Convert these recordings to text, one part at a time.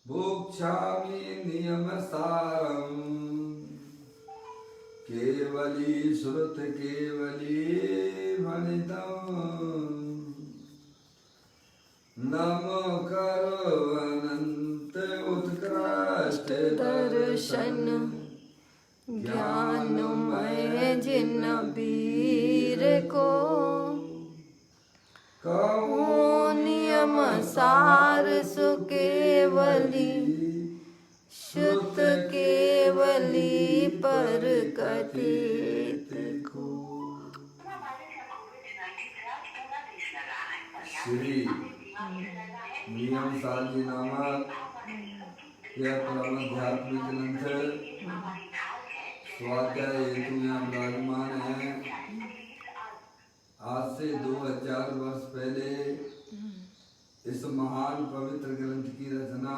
भोक्ष्यामि नियमसारम् केवली श्रुत केवली भणितम् नमो करो अनंत उत्कृष्ट दर्शन ज्ञानमय जिन वीर को कहो नियम सार सुकेवली श्रुत केवली पर कथित को। श्री नियम सार जी नामक यह परमाध्यात्मिक ग्रंथ स्वाध्याय हेतु यहाँ विराजमान है। आज से 2000 वर्ष पहले इस महान पवित्र ग्रंथ की रचना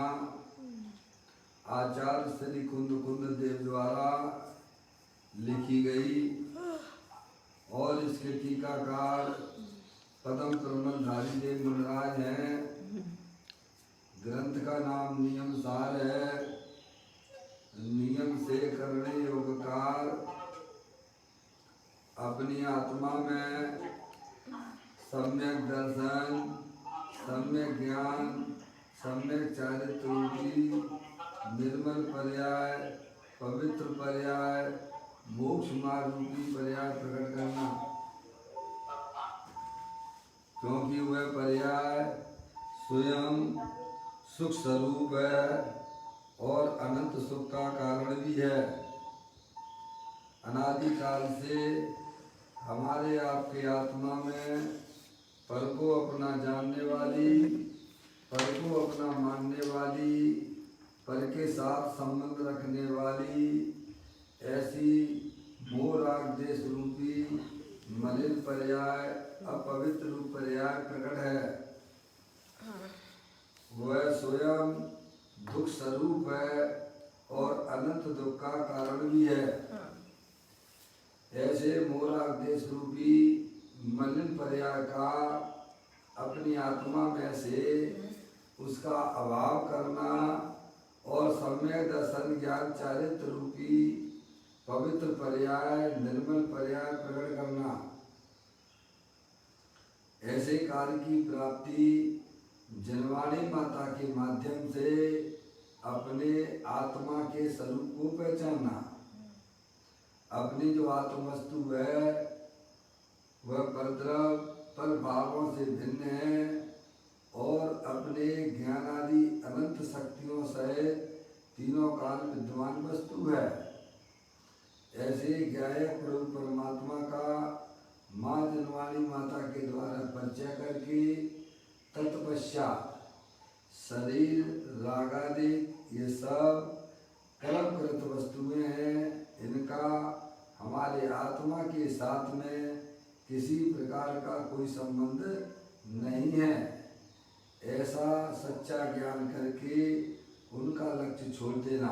आचार्य श्री कुंद देव द्वारा लिखी गई और इसके टीकाकार पदम प्रमलधारी देव मुनिराज हैं। ग्रंथ का नाम नियम सार है। नियम से करने योगकार अपनी आत्मा में सम्यक दर्शन, सम्यक ज्ञान, सम्यक चारित्र रूपी निर्मल पर्याय, पवित्र पर्याय, मोक्ष मार्ग रूपी पर्याय प्रकट करना, क्योंकि वह पर्याय स्वयं सुख स्वरूप है और अनंत सुख का कारण भी है। अनादिकाल से हमारे आपके आत्मा में पर को अपना जानने वाली, पर को अपना मानने वाली, पर के साथ संबंध रखने वाली ऐसी मोह राग देश रूपी मलिन पर्याय, अपवित्र रूप पर्याय प्रकट है। वह स्वयं दुख स्वरूप है और अनंत दुख का कारण भी है। ऐसे मोराग देश रूपी मलिन पर्याय का अपनी आत्मा में से उसका अभाव करना और सम्यक दर्शन ज्ञान चारित्र रूपी पवित्र पर्याय, निर्मल पर्याय प्रकट करना, ऐसे कार्य की प्राप्ति जनवाणी माता के माध्यम से अपने आत्मा के स्वरूप को पहचानना। अपनी जो आत्म वस्तु है वह परद्रव पर भावों से भिन्न है और अपने ज्ञान आदि अनंत शक्तियों से तीनों काल विद्वान वस्तु है। ऐसे ज्ञायक प्रभु परमात्मा का माँ जनवाणी माता के द्वारा परिचय करके तत्पश्चात शरीर, रागादि ये सब कर्मकृत वस्तुएं हैं। इनका हमारे आत्मा के साथ में किसी प्रकार का कोई संबंध नहीं है। ऐसा सच्चा ज्ञान करके उनका लक्ष्य छोड़ देना।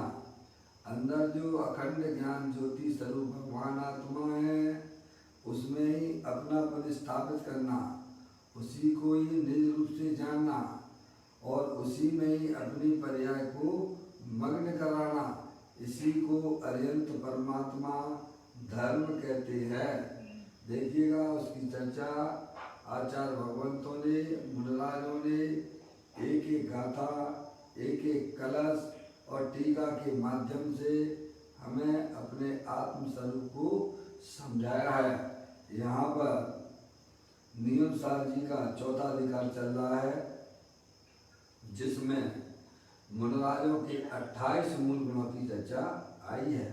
अंदर जो अखंड ज्ञान ज्योति स्वरूप भगवान आत्मा है उसमें ही अपनापन स्थापित करना, उसी को ही निज रूप से जानना और उसी में ही अपनी पर्याय को मग्न कराना। इसी को अर्यंत परमात्मा धर्म कहते हैं। देखिएगा उसकी चर्चा आचार्य भगवंतों ने, मुनिराजों ने एक एक गाथा, एक एक कलश और टीका के माध्यम से हमें अपने आत्म स्वरूप को समझाया है। यहाँ पर नियम सार जी का चौथा अधिकार चल रहा है, जिसमें मुनिराजों के 28 मूल गुणों की चर्चा आई है।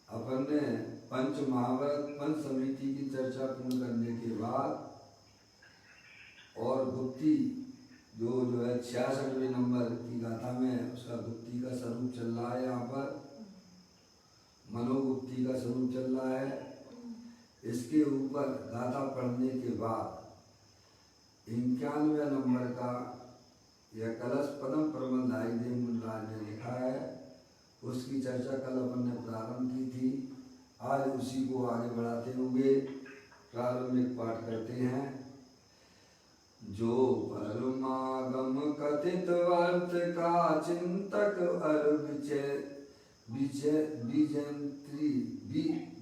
अपन ने पंच महावत पंच समिति की चर्चा पूर्ण करने के बाद और गुप्ती जो है 66वें नंबर की गाथा में उसका गुप्ती का स्वरूप चल रहा है। यहाँ पर मनोगुप्ती का स्वरूप चल रहा है। इसके ऊपर गाथा पढ़ने के बाद 91वें नंबर का यह कलश पदम प्रमलधारी देव मुनिराज ने लिखा है। उसकी चर्चा कल अपन ने प्रारंभ की थी। आज उसी को आगे बढ़ाते हुए प्रारंभिक पाठ करते हैं। जो परमागम कथित अर्थ का चिंतक और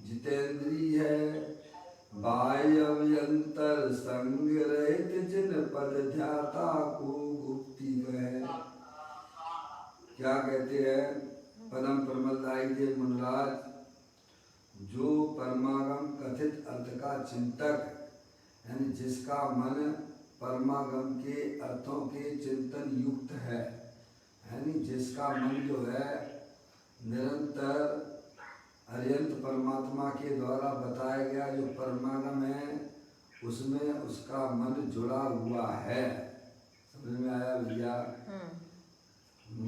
जितेंद्री है, बाह्यंतर संग रहित जिन पद ध्याता को गुप्ति है। क्या कहते हैं परम प्रमदाई देव मुनिराज, जो परमागम कथित अर्थ का चिंतक, यानी जिसका मन परमागम के अर्थों के चिंतन युक्त है, यानी जिसका मन जो है निरंतर अर्यंत परमात्मा के द्वारा बताया गया जो परमागम है उसमें उसका मन जुड़ा हुआ है। समझ में आया भैया?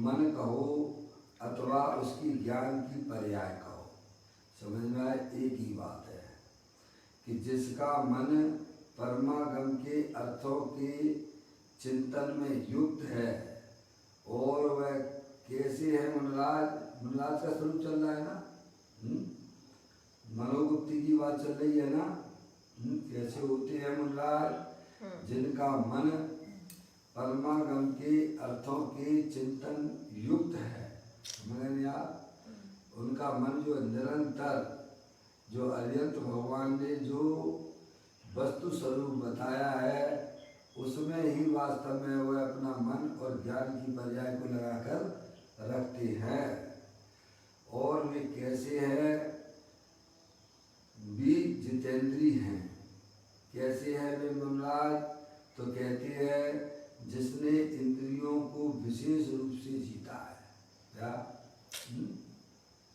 मन कहो अथवा उसकी ज्ञान की पर्याय कहो, समझ में आया? एक ही बात है कि जिसका मन परमागम के अर्थों के चिंतन में युक्त है, और वह कैसे है मुनिराज? मुनिराज का स्वरूप चल रहा है ना, मनोगुप्ति की बात चल रही है ना। कैसे होते हैं मुनिराज? जिनका मन परमागम के अर्थों के चिंतन युक्त है, समझ आप? उनका मन जो निरंतर जो अर्यंत भगवान ने जो वस्तु स्वरूप बताया है उसमें ही वास्तव में वह अपना मन और ज्ञान की पर्याय को लगाकर रखते हैं। और वे कैसे है? भी जितेंद्री हैं। कैसे है वे मुनिराज? तो कहते हैं जिसने इंद्रियों को विशेष रूप से जीता है। क्या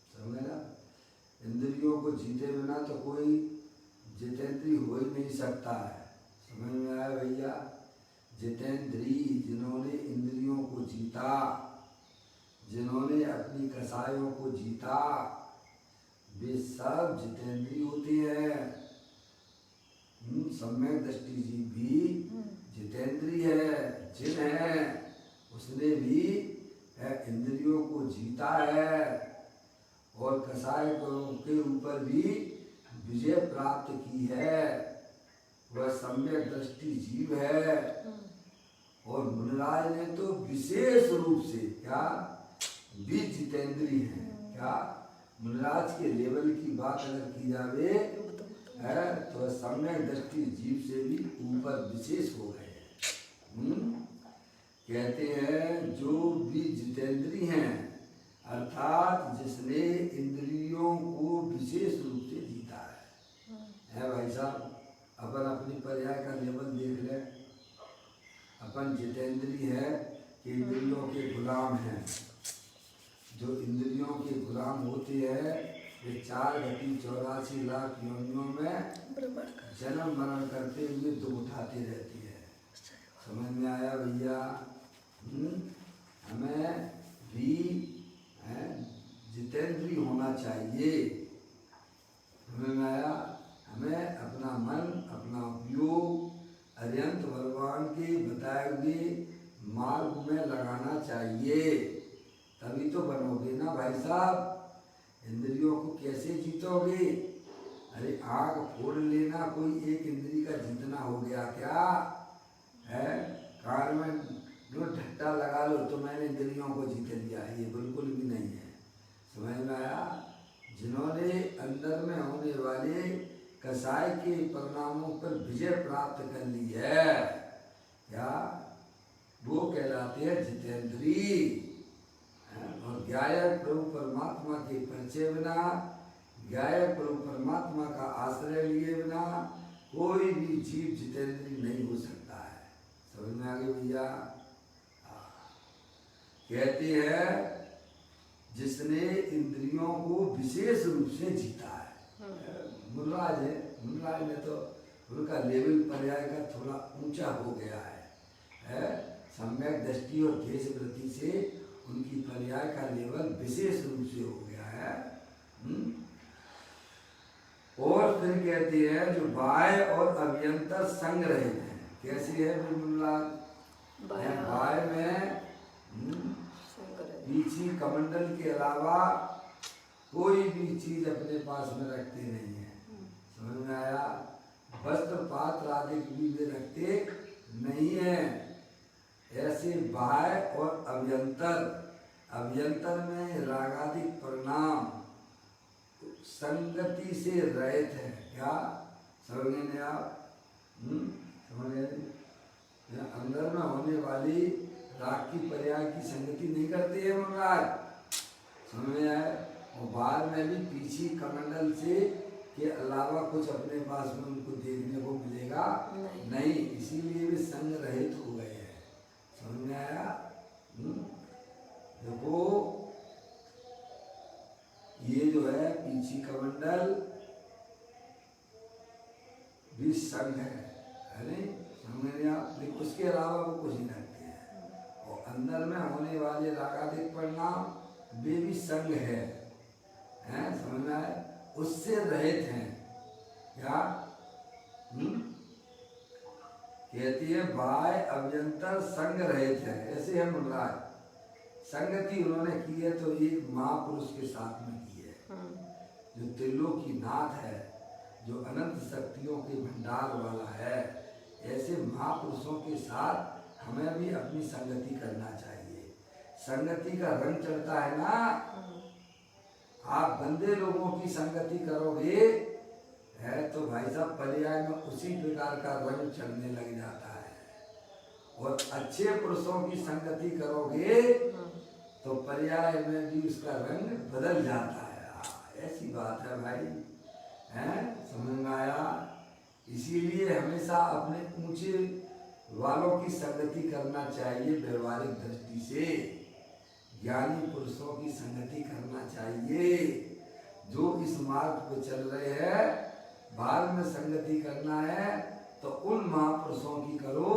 समझे ना? इंद्रियों को जीते बिना तो कोई जितेंद्री हो ही नहीं सकता है। समझ में आया भैया? जितेंद्री जिन्होंने इंद्रियों को जीता, जिन्होंने अपनी कसायों को जीता, वे सब जितेंद्री होते हैं। सम्यक दृष्टि जी भी जितेंद्री है, जिन है उसने भी इंद्रियों को जीता है और कसाय के ऊपर भी विजय प्राप्त की है। वह सम्यक दृष्टि जीव है। और मुनिराज ने तो विशेष रूप से क्या भी जितेंद्री है। क्या मुनिराज के लेवल की बात अगर की जावे है तो सम्यक दृष्टि जीव से भी ऊपर विशेष हो गए। कहते हैं जो भी जितेंद्री हैं, अर्थात जिसने इंद्रियों को विशेष रूप से जीता है भाई साहब। अपन अपनी पर्याय का लेवल देख ले। अपन जितेंद्री है कि इंद्रियों के गुलाम हैं। जो इंद्रियों के गुलाम होते हैं वे 4 गति 84 लाख योनियों में जन्म मरण करते हुए दुख उठाती रहती है। समझ में आया भैया? हमें भी जितेंद्री होना चाहिए। समझ में आया? हमें अपना मन अपना उपयोग अर्यंत भगवान के बताए हुए मार्ग में लगाना चाहिए, तभी तो बनोगे ना भाई साहब। इंद्रियों को कैसे जीतोगे? अरे आँख फोड़ लेना कोई एक इंद्री का जीतना हो गया क्या है? कार में जो ढट्टा लगा लो तो मैंने इंद्रियों को जीत लिया, ये बिल्कुल भी नहीं है। समझ में आया? जिन्होंने अंदर में होने वाले कसाय के परिणामों पर विजय प्राप्त कर ली है, क्या वो कहलाते हैं जितेंद्री। और ज्ञायक प्रभु परमात्मा के परिचय बिना, ज्ञायक प्रभु परमात्मा का आश्रय लिए बिना कोई भी जीव जितेंद्री नहीं हो सकता है। समझ में आ गई भैया? कहते हैं जिसने इंद्रियों को विशेष रूप से जीता है। मुनिराज है, मुनिराज ने तो उनका लेवल पर्याय का थोड़ा ऊंचा हो गया है। सम्यक दृष्टि और देश वृत्ति से उनकी पर्याय का लेवल विशेष रूप से हो गया है। और फिर कहते हैं जो बाह्य और अभ्यंतर संग रहित हैं। कैसी है मुनिराज? बाह्य में पीछी कमंडल के अलावा कोई भी चीज अपने पास में रखते नहीं है। समझ में आया? वस्त्र पात्र आदि भी वे रखते नहीं है। ऐसे बाह्य और अभ्यंतर, अभ्यंतर में रागादिक परिणाम संगति से रहित है। क्या समझ गए आप? समझ गए? अंदर में होने वाली राग की पर्याय की संगति नहीं करती है महाराज, समझ में आए? और बाहर में भी पीछे कमंडल से के अलावा कुछ अपने पास में उनको देखने को मिलेगा नहीं, इसीलिए भी संग रहित हो गए हैं। समझ में आया? देखो ये जो है पीछे कमंडल भी संग है नहीं? समझ रहे आप? लेकिन उसके अलावा वो कुछ नहीं रखते हैं। और अंदर में होने वाले रागादिक परिणाम वे भी संग है, समझ में आए? उससे रहित हैं। क्या कहती है? बाह्य अभ्यंतर संग रहित है, ऐसे है महाराज। संगति उन्होंने की है तो एक महापुरुष के साथ में की है, जो त्रिलोकी नाथ है, जो अनंत शक्तियों के भंडार वाला है। ऐसे महापुरुषों के साथ हमें भी अपनी संगति करना चाहिए। संगति का रंग चढ़ता है ना। आप गंदे लोगों की संगति करोगे है तो भाई साहब पर्याय में उसी प्रकार का रंग चढ़ने लग जाता है। और अच्छे पुरुषों की संगति करोगे तो पर्याय में भी उसका रंग बदल जाता है। ऐसी बात है भाई, समझ में आया? इसीलिए हमेशा अपने ऊंचे वालों की संगति करना चाहिए। व्यवहारिक दृष्टि से ज्ञानी पुरुषों की संगति करना चाहिए, जो इस मार्ग पे चल रहे हैं। बाहर में संगति करना है तो उन महापुरुषों की करो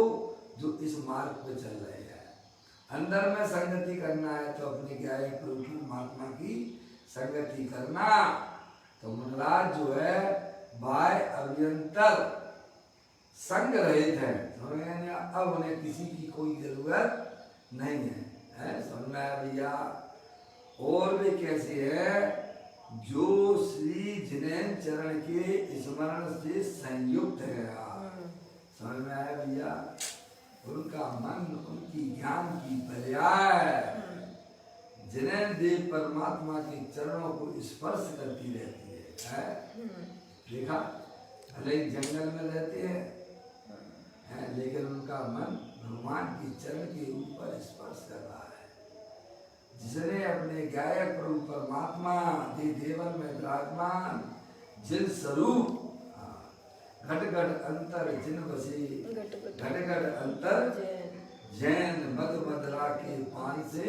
जो इस मार्ग पे चल रहे हैं। अंदर में संगति करना है तो अपने ज्ञानी पुरुष महात्मा की संगति करना। तो मुनराज जो है बाह्य अभ्यंतर संग रहित है, अब उन्हें किसी की कोई जरूरत नहीं है, समझ में आया भैया? और वे कैसे है? जो श्री जिनेन चरण के स्मरण से संयुक्त है। समझ में आया भैया? उनका मन उनकी ज्ञान की पर्याय जिनेन देव परमात्मा के चरणों को स्पर्श करती रहती है। देखा? भले ही जंगल में रहते हैं, लेकिन उनका मन भगवान के चरण के ऊपर स्पर्श कर रहा है। जिसने अपने गायक प्रभु परमात्मा देवन में विराजमान जिन स्वरूप घट घट अंतर जिन बसे, घट घट अंतर जैन मद मदरा के पान से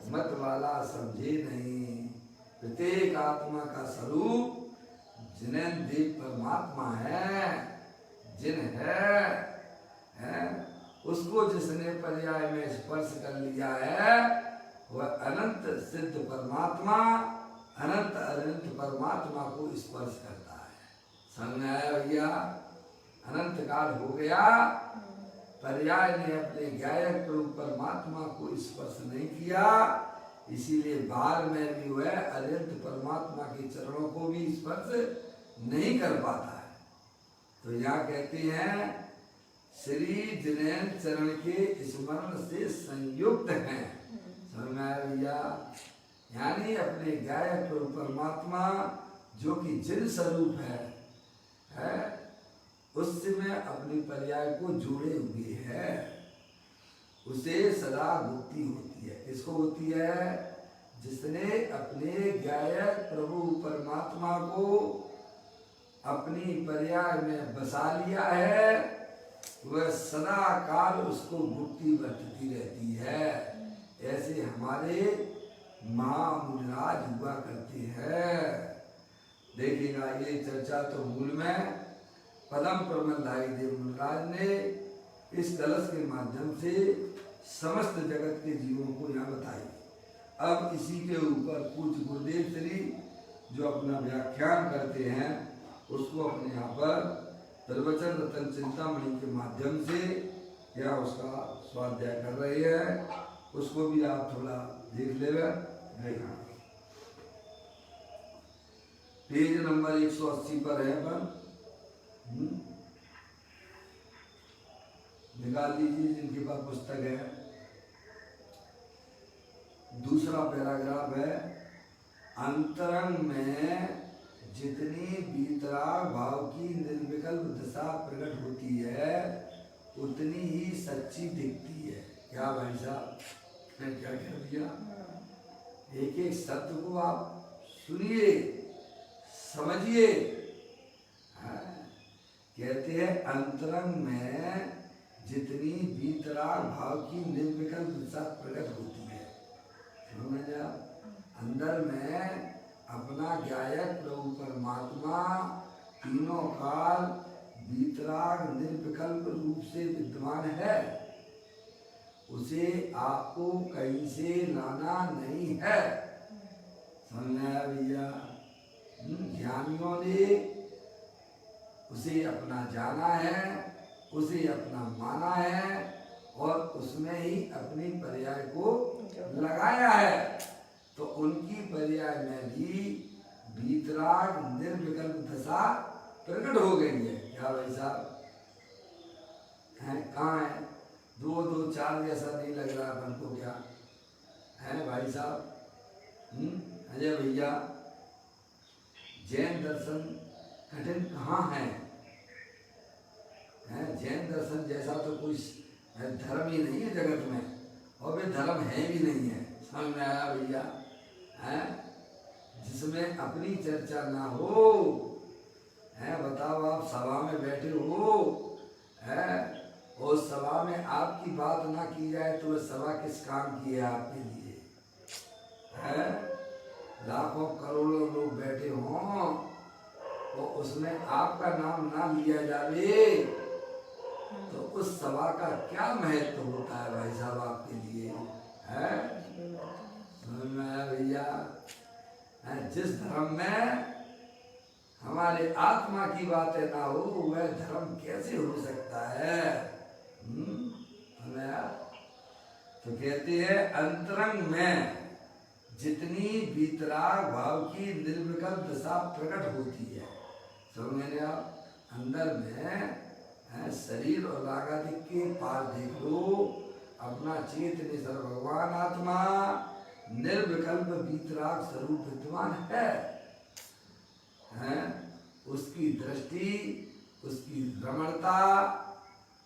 मत वाला समझे नहीं। प्रत्येक आत्मा का स्वरूप जिनेन देव परमात्मा है, जिन है, उसको जिसने पर्याय में स्पर्श कर लिया है वह अनंत सिद्ध परमात्मा, अनंत अनंत परमात्मा को स्पर्श करता है। समझ में आया भैया? अनंत काल हो गया, पर्याय ने अपने गायक प्रभु परमात्मा को स्पर्श नहीं किया, इसीलिए बाहर में भी वह अनंत परमात्मा के चरणों को भी स्पर्श नहीं कर पाता है। तो यहाँ कहते हैं श्री जिनेन चरण के स्मरण से संयुक्त हैं। समझ में आया भैया? यानी अपने गायक प्रभु परमात्मा जो कि जिन स्वरूप है उसमें अपनी पर्याय को जोड़े हुए है। उसे सदा मुक्ति होती है। किसको होती है? जिसने अपने गायक प्रभु परमात्मा को अपनी पर्याय में बसा लिया है, वह सदा काल उसको मुक्ति बरतती रहती है। ऐसे हमारे महामुनिराज हुआ करते हैं। देखिएगा ये चर्चा तो मूल में पदम प्रबंधाई देव मुनिराज ने इस कलश के माध्यम से समस्त जगत के जीवों को यहाँ बताई। अब इसी के ऊपर पूज्य गुरुदेव श्री जो अपना व्याख्यान करते हैं उसको अपने यहाँ पर प्रवचन रतन चिंतामणि के माध्यम से या उसका स्वाध्याय कर रहे हैं, उसको भी आप थोड़ा देख लेगा। देखा पेज नंबर 180 पर है। पर निकाल लीजिए जिनके पास पुस्तक है। दूसरा पैराग्राफ है, अंतरंग में जितनी वीतराग भाव की निर्विकल्प दशा प्रकट होती है उतनी ही सच्ची दिखती है। क्या भाई साहब, मैं क्या कह दिया? एक एक शब्द को आप सुनिए, समझिए। कहते हैं अंतरंग में जितनी वीतराग भाव की निर्विकल्प दशा प्रकट होती है, समझ आप? अंदर में अपना गायक प्रभु परमात्मा तीनों काल वीतराग निर्विकल्प रूप से विद्यमान है, उसे आपको कहीं से लाना नहीं है। समझ में आया भैया? ज्ञानियों ने उसे अपना जाना है, उसे अपना माना है और उसमें ही अपनी पर्याय को लगाया है। तो उनकी पर्याय में भी वीतराग निर्विकल्प दशा प्रकट हो गई है। क्या भाई साहब है? कहाँ है? दो दो चार जैसा नहीं लग रहा अपन को? क्या है भाई साहब? अजय भैया, जैन दर्शन कठिन कहाँ है? जैन दर्शन जैसा तो कोई धर्म ही नहीं है जगत में, और वे धर्म है भी नहीं है। समझ में आया भैया? जिसमें अपनी चर्चा ना हो, बताओ आप सभा में बैठे हो, और सभा में आपकी बात ना की जाए तो वह सभा किस काम की है आपके लिए? लाखों करोड़ों लोग बैठे हों तो उसमें आपका नाम ना लिया जावे तो उस सभा का क्या महत्व होता है भाई साहब आपके लिए? समझ में आया भैया? जिस धर्म में हमारे आत्मा की बातें ना हो वह धर्म कैसे हो सकता है? तो कहते हैं अंतरंग में जितनी वीतराग भाव की निर्विकल्प दशा प्रकट होती है, समझ में आप? अंदर में शरीर और रागादि के पार देख लो, अपना चेतन सर्व भगवान आत्मा निर्विकल्प वीतराग स्वरूप विद्यमान है। उसकी दृष्टि, उसकी रमणता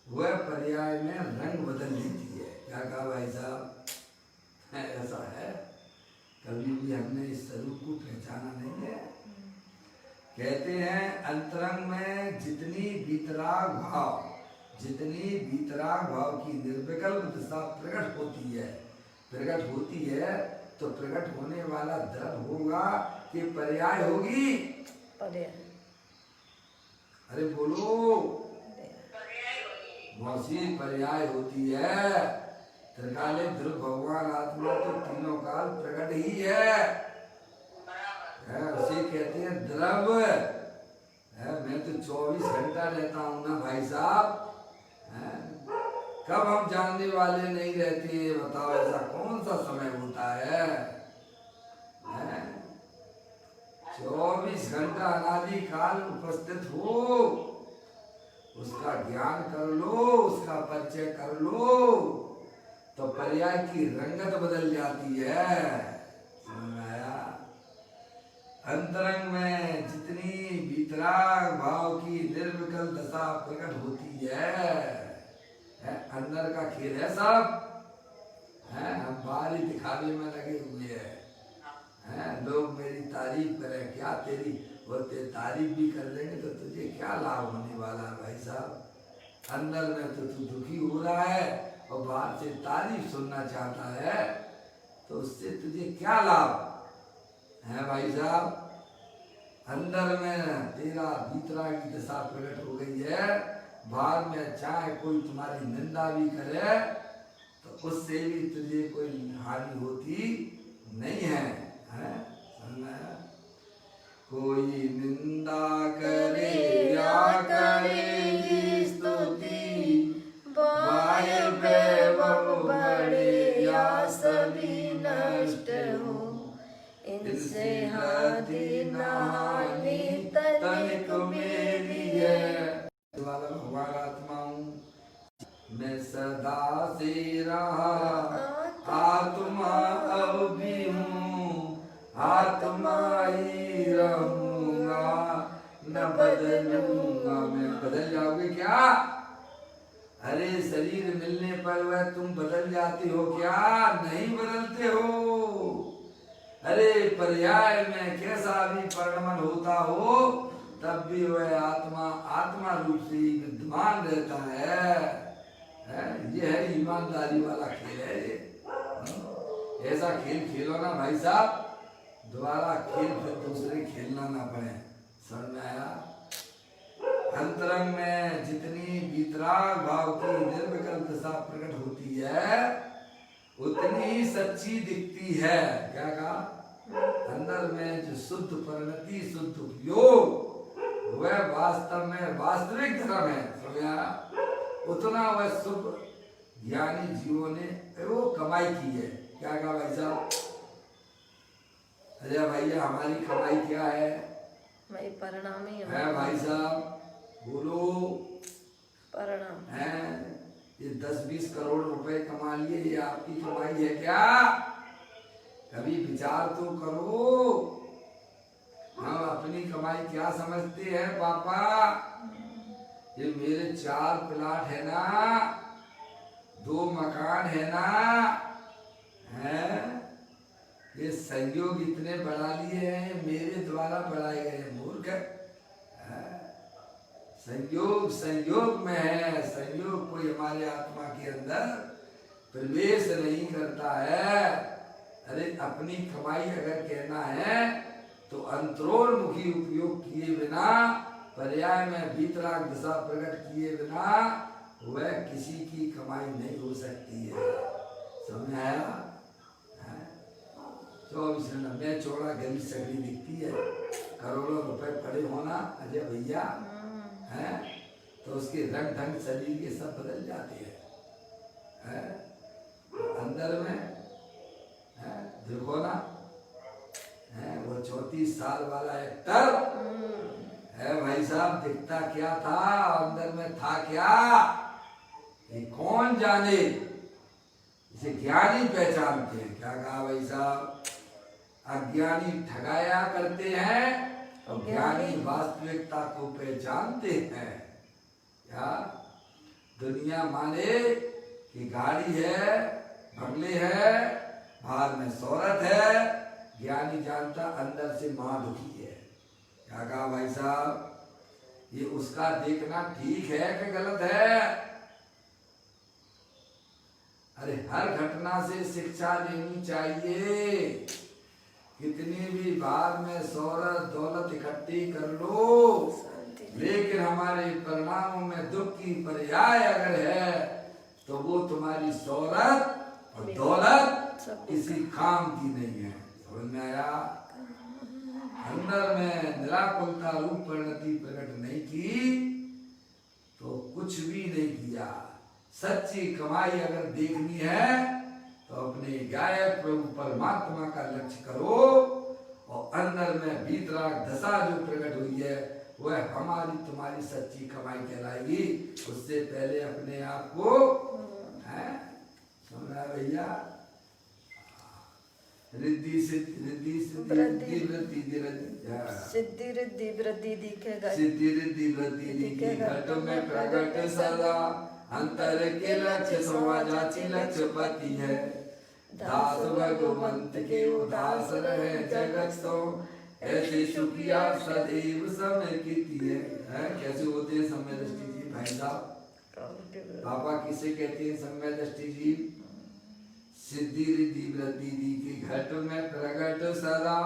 वह पर्याय में रंग बदल देती है। क्या कहा भाई साहब? ऐसा है, कभी भी हमने इस स्वरूप को पहचाना नहीं है। कहते हैं अंतरंग में जितनी वीतराग भाव की निर्विकल्प दशा प्रकट होती है तो प्रकट होने वाला द्रव होगा कि पर्याय होगी? अरे बोलो, मौसी पर्याय होती है। त्रिकाले ध्रुव भगवान आत्मा तो तीनों काल प्रकट ही है, उसे कहते हैं द्रव। मैं तो 24 घंटा रहता हूँ ना भाई साहब, कब हम जानने वाले नहीं रहते? बताओ ऐसा कौन सा समय होता है? 24 घंटा अनादि काल उपस्थित हो, उसका ज्ञान कर लो, उसका परिचय कर लो तो पर्याय की रंगत बदल जाती है। समझ में आया? अंतरंग में जितनी वीतराग भाव की निर्विकल्प दशा प्रकट होती है, अंदर का खेल है सब। हम बाहरी दिखावे में लगे हुए हैं। लोग मेरी तारीफ करें, क्या तेरी और तेरी तारीफ भी कर लेंगे तो तुझे क्या लाभ होने वाला है भाई साहब? अंदर में तो तू दुखी हो रहा है और बाहर से तारीफ सुनना चाहता है, तो उससे तुझे क्या लाभ है भाई साहब? अंदर में तेरा वीतराग की दशा प्रकट हो गई है, बाहर में चाहे कोई तुम्हारी निंदा भी करे तो उससे भी तुझे कोई हानि होती नहीं है। कोई निंदा करे या करे स्तुति, बाह्य वैभव बढ़े या सभी नष्ट हो, इनसे हाथी नहानी तनिक मेरी है। भगवान आत्मा हूँ, मैं सदा से रहा आत्मा अब भी हूँ, आत्मा ही रहूंगा, न बदलूंगा मैं। बदल जाओगे क्या? अरे शरीर मिलने पर वह तुम बदल जाते हो क्या? नहीं बदलते हो। अरे पर्याय में कैसा भी परिणमन होता हो, तब भी वह आत्मा आत्मा रूप से ही विद्यमान रहता है। ये है ईमानदारी वाला खेल है ये। ऐसा खेल खेलो ना भाई साहब, दोबारा खेल फिर दूसरे खेलना ना पड़े। समझ में आया? अंतरंग में जितनी वीतराग भाव की निर्विकल्प दशा प्रकट होती है, उतनी ही सच्ची दिखती है। क्या कहा? अंदर में जो शुद्ध परिणति, शुद्ध उपयोग, वह वास्तव में वास्तविक धर्म है। समझा? उतना वह शुभ ज्ञानी जीवों ने वो कमाई की है। क्या कहा भाई साहब? अरे भैया, हमारी कमाई क्या है? भाई परिणाम ही है भाई साहब, बोलो। परिणाम है ये 10-20 करोड़ रुपए कमा लिए, ये आपकी कमाई है क्या? कभी विचार तो करो। हम अपनी कमाई क्या समझते हैं पापा? ये मेरे 4 प्लाट है ना, 2 मकान है ना, है ये संयोग इतने बढ़ा लिए हैं, मेरे द्वारा बढ़ाए गए। मूर्ख संयोग संयोग में है। संयोग कोई हमारे आत्मा के अंदर प्रवेश नहीं करता है। अरे अपनी कमाई अगर कहना है तो अंतरोन्मुखी उपयोग किए बिना, पर्याय में वीतराग दशा प्रकट किए बिना वह किसी की कमाई नहीं हो सकती है। समझ आया? 24 में चौड़ा गली सगड़ी दिखती है, करोड़ों रुपए पड़े होना अजय भैया है, तो उसके रंग ढंग शरीर के सब बदल जाते हैं। अंदर में देखो ना, वो 34 साल वाला एक्टर है भाई साहब, दिखता क्या था, अंदर में था क्या, ये कौन जाने। इसे ज्ञानी पहचानते हैं। क्या कहा भाई साहब? अज्ञानी ठगाया करते हैं और ज्ञानी वास्तविकता को पहचानते हैं। क्या दुनिया माने कि गाड़ी है, बंगले है, बाहर में शोहरत है, ज्ञानी जानता अंदर से मां दुखी है। क्या कहा भाई साहब? ये उसका देखना ठीक है कि गलत है? अरे हर घटना से शिक्षा लेनी चाहिए। कितनी भी बाद में शोहरत दौलत इकट्ठी कर लो, लेकिन हमारे परिणामों में दुख की पर्याय अगर है तो वो तुम्हारी शोहरत और दौलत किसी काम की नहीं है। समझ में आया? अंदर में निराकुलता रूप परिणति प्रकट नहीं की तो कुछ भी नहीं किया। सच्ची कमाई अगर देखनी है तो अपने गायक प्रभु परमात्मा का लक्ष्य करो, और अंदर में वीतराग दशा जो प्रकट हुई है वह हमारी तुम्हारी सच्ची कमाई कहलाएगी। उससे पहले अपने आप को समझा भैया? रिद्धि सिद्धि सिद्धि सिद्धि रिद्धि वृद्धि दिखेगा, सिद्धि रिद्धि वृद्धि दिखे घट में प्रकट सदा, अंतर के लक्ष्य समाजाची लक्ष्य पति है, दास भगवंत के उदास रहे जगत सो, ऐसे सुखिया सदैव समय कीती है। कैसे होते हैं समय दृष्टि जी भाई साहब? पापा किसे कहते हैं समय दृष्टि जी? सिद्धि रिद्धि वृद्धि के घट में प्रकट सदा,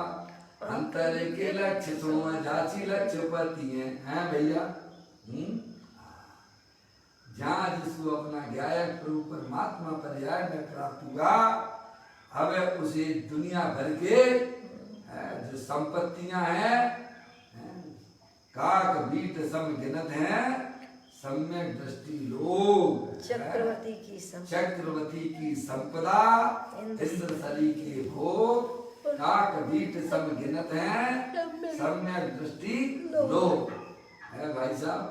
अंतर के लक्ष्य समाजाची लक्ष्य पति है भैया। जहाँ जिसको अपना गायक प्रभु परमात्मा पर्याय में प्राप्त हुआ, अब उसे दुनिया भर के जो संपत्तियां हैं, काक बीट सम गिनत हैं, सम्यक दृष्टि लोग, चक्रवर्ती की संपदा, इंद्र सली के भोग, काक बीट सम गिनत हैं, सम्यक दृष्टि लोग है भाई साहब।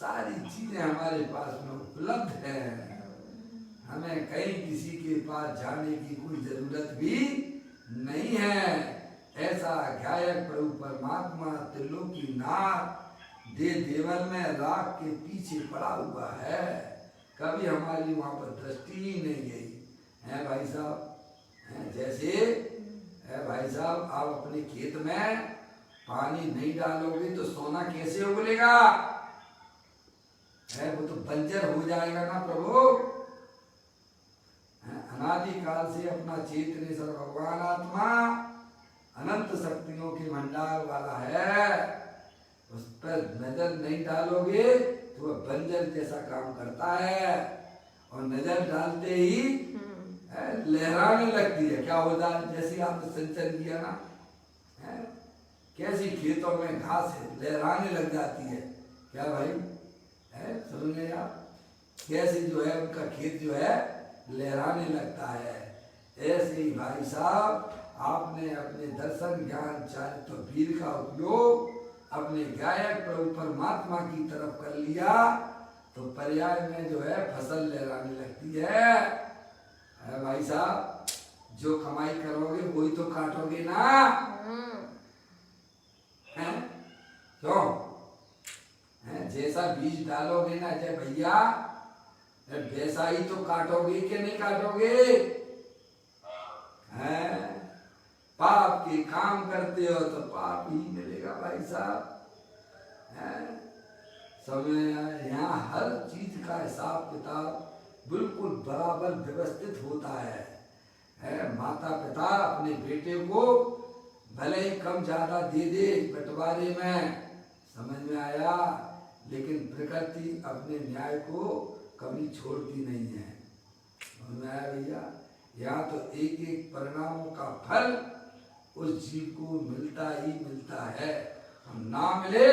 सारी चीजें हमारे पास में उपलब्ध है। हमें कहीं किसी के पास जाने की कोई जरूरत भी नहीं है। ऐसा गायक प्रभु परमात्मा त्रिलोकीनाथ दे देवन में राख के पीछे पड़ा हुआ है। कभी हमारी वहां पर दृष्टि ही नहीं गई है भाई साहब। जैसे है भाई साहब, आप अपने खेत में पानी नहीं डालोगे तो सोना कैसे उगलेगा? है वो तो बंजर हो जाएगा ना प्रभु। अनादि काल से अपना चेतनेश्वर भगवान आत्मा अनंत शक्तियों के भंडार वाला है। उस पर नजर नहीं डालोगे तो वह बंजर जैसा काम करता है, और नजर डालते ही लहराने लगती है। क्या होता है? जैसे आपने सिंचन किया ना, है कैसी खेतों में घास लहराने लग जाती है। क्या भाई है, समझ गए आप? कैसे जो है उनका खेत जो है लहराने लगता है। ऐसे ही भाई साहब, आपने अपने दर्शन ज्ञान चारित्र वीर का उपयोग अपने गायक प्रभु परमात्मा की तरफ कर लिया तो पर्याय में जो है फसल लहराने लगती है भाई साहब। जो कमाई करोगे वही तो काटोगे ना, है क्यों? जैसा बीज डालोगे ना जय भैया, वैसा ही तो काटोगे कि नहीं काटोगे? हैं? पाप के काम करते हो तो पाप ही मिलेगा भाई साहब। समय यहाँ हर चीज का हिसाब किताब बिल्कुल बराबर व्यवस्थित होता है। माता पिता अपने बेटे को भले ही कम ज्यादा दे दे बंटवारे में, समझ में आया, लेकिन प्रकृति अपने न्याय को कभी छोड़ती नहीं है। समझ में आया भैया? यहाँ तो एक एक परिणामों का फल उस जीव को मिलता ही मिलता है। हम ना मिले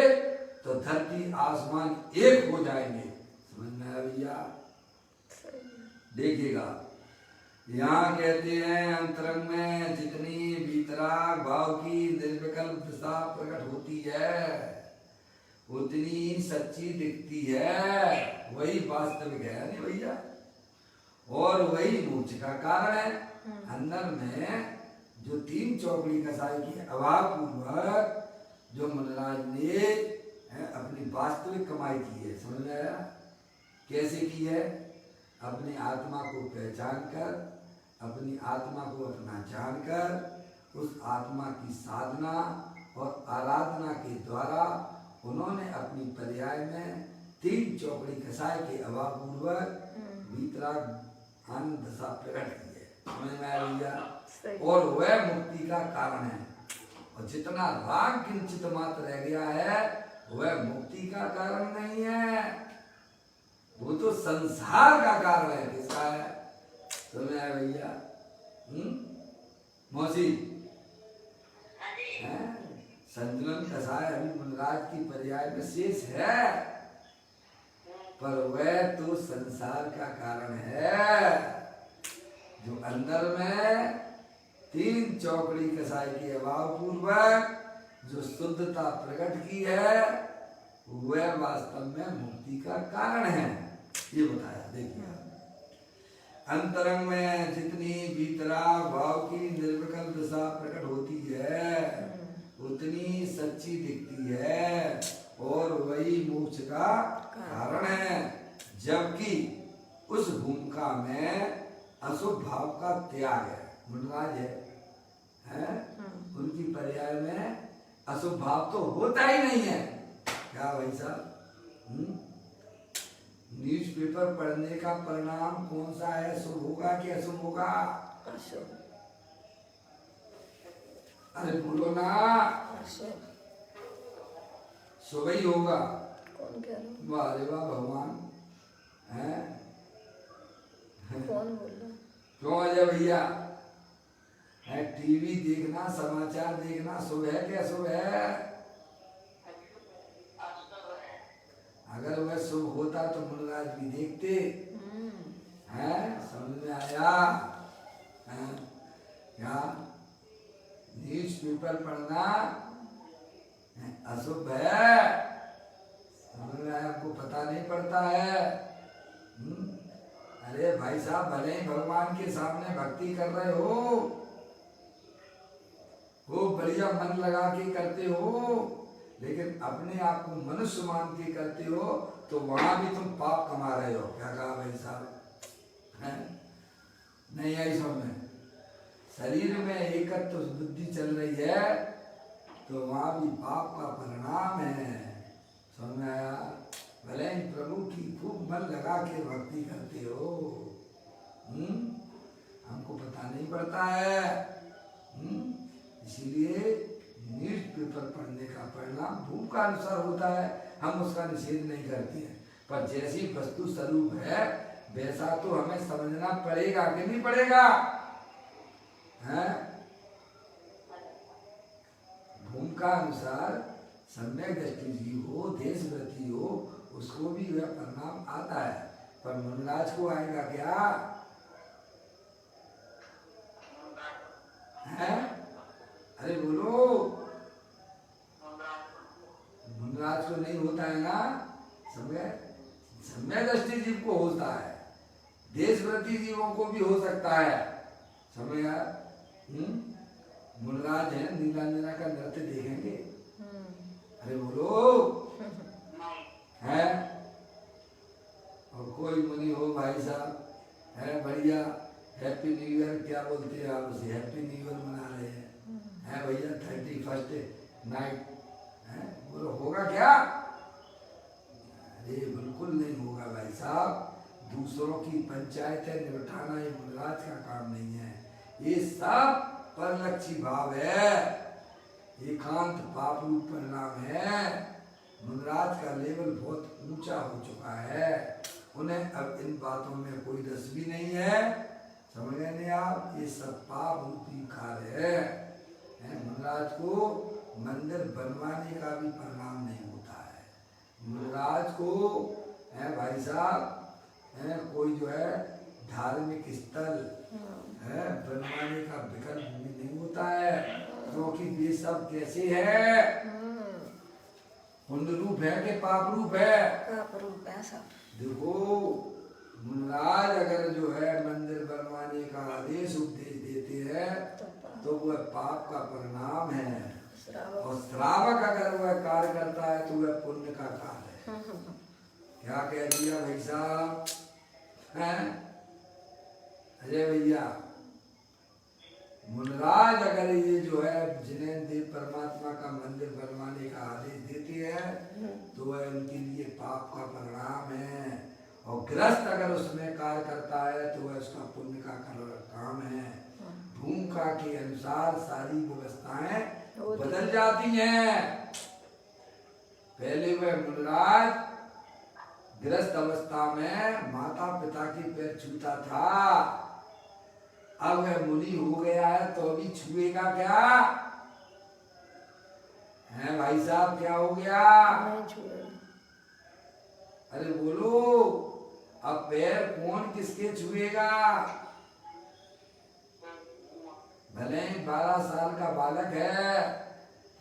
तो धरती आसमान एक हो जाएंगे। समझ में आया भैया? देखिएगा, यहाँ कहते हैं अंतरंग में जितनी भीतराग भाव की निर्विकल्प दिशा प्रकट होती है उतनी सच्ची दिखती है। वही वास्तविक है नहीं भैया, और वही मोक्ष का कारण है। अंदर में जो तीन चौकड़ी कसाई की अभाव पूर्वक जो मनराज ने अपनी वास्तविक कमाई की है, समझ में आया? कैसे की है? अपनी आत्मा को पहचान कर, अपनी आत्मा को अपना जानकर उस आत्मा की साधना और आराधना के द्वारा उन्होंने अपनी पर्याय में तीन चौकड़ी कसाई के अभाव पूर्वक भीतराग आनंद दशा प्रकट की है। समझ में आया भैया? और वह मुक्ति का कारण है। और जितना राग किंचित मात्र रह गया है वह मुक्ति का कारण नहीं है, वो तो संसार का कारण है। किसका है? समझ में आया भैया? मौसी संतुलन कसाय अभी मनराज की पर्याय में शेष है, पर वह तो संसार का कारण है। जो अंदर में तीन चौकड़ी कसाई के अभाव पूर्वक जो शुद्धता प्रकट की है वह वास्तव में मुक्ति का कारण है। ये बताया। देखिए, अंतरंग में जितनी भीतराग भाव की निर्विकल्प दिशा प्रकट होती है उतनी सच्ची दिखती है, और वही मोक्ष का कारण है। जबकि उस भूमिका में अशुभ भाव का त्याग है। मुंडराज है? उनकी पर्याय में अशुभ भाव तो होता ही नहीं है। क्या भाई साहब? न्यूज़पेपर पढ़ने का परिणाम कौन सा है? शुभ होगा कि अशुभ होगा? अशुभ। अरे बोलो ना। शुभ ही होगा। कौन कह रहा? वाह रे वाह भगवान है। कौन बोल रहा? क्यों अजय भैया? है टीवी देखना, समाचार देखना शुभ है कि अशुभ है? अगर वह शुभ होता तो मुनराज भी देखते हैं। समझ में आया? क्या न्यूज़पेपर पढ़ना अशुभ है? समझ में आया? आपको पता नहीं पड़ता है। अरे भाई साहब, भले ही भगवान के सामने भक्ति कर रहे हो, वो बढ़िया मन लगा के करते हो, लेकिन अपने आप को मनुष्य मान के करते हो तो वहां भी तुम पाप कमा रहे हो। क्या कहा भाई साहब? नहीं आई समझ में? शरीर में एकत्व बुद्धि चल रही है तो वहां भी पाप का परिणाम है। समझ में आया? भले ही प्रभु की खूब मन लगा के भक्ति करते हो, हमको पता नहीं पड़ता है। इसीलिए न्यूज पेपर पढ़ने का परिणाम भूख का अनुसार होता है, हम उसका निषेध नहीं करते हैं, पर जैसी वस्तु स्वरूप है वैसा तो हमें समझना पड़ेगा कि नहीं पड़ेगा? हैं? भूम का अनुसार सम्यक दृष्टि जीव हो, देशव्रती हो, उसको भी वह परिणाम आता है, पर मुनराज को आएगा क्या? है? अरे बोलो, मुनराज को नहीं होता है ना? सम्यक दृष्टि जीव को होता है, देशव्रती जीवों को भी हो सकता है। समझ आया? मुनराज है, नीलांजना का नृत्य देखेंगे? अरे बोलो, है? और कोई मुनि हो भाई साहब, है बढ़िया, हैप्पी न्यू ईयर क्या बोलते हैं आप उसे? हैप्पी न्यू ईयर मना रहे हैं, है भैया, 31st नाइट, है? बोलो होगा क्या? अरे बिल्कुल नहीं होगा भाई साहब। दूसरों की पंचायतें निपटाना ये मुनराज का काम नहीं है, ये सब परलक्षी भाव है, एकांत पाप रूप परिणाम है। मुनराज का लेवल बहुत ऊंचा हो चुका है, उन्हें अब इन बातों में कोई रस भी नहीं है। समझ गए नहीं आप? ये सब पाप रूपी कार्य है। मुनराज को मंदिर बनवाने का भी परिणाम नहीं होता है। मुनराज को है भाई साहब, है कोई जो है धार्मिक स्थल है बनवाने का विकल्प भी नहीं होता है, क्योंकि ये सब कैसे है? पुण्य रूप है कि पाप रूप है? पाप रूप है सब। देखो, मुनराज अगर जो है मंदिर बनवाने का आदेश उपदेश देते हैं तो वह पाप का परिणाम है, और श्रावक अगर वह कार्य करता है तो वह पुण्य का कार्य है। क्या कह दिया भाई साहब? अजय भैया, मुनराज अगर ये जो है जिन्हें देव परमात्मा का मंदिर बनवाने का आदेश देते हैं तो वह उनके लिए पाप का परिणाम है, और गृहस्थ अगर उसमें कार्य करता है तो वह उसका पुण्य का काम है। भूमिका के अनुसार सारी व्यवस्थाएं बदल जाती हैं। पहले वह मुनराज गृहस्थ अवस्था में माता पिता के पैर छूता था, अब वह मुनि हो गया है तो अभी छुएगा क्या? है भाई साहब, क्या हो गया? नहीं छुएगा। अरे बोलो, अब पैर कौन किसके छुएगा? भले ही 12 साल का बालक है,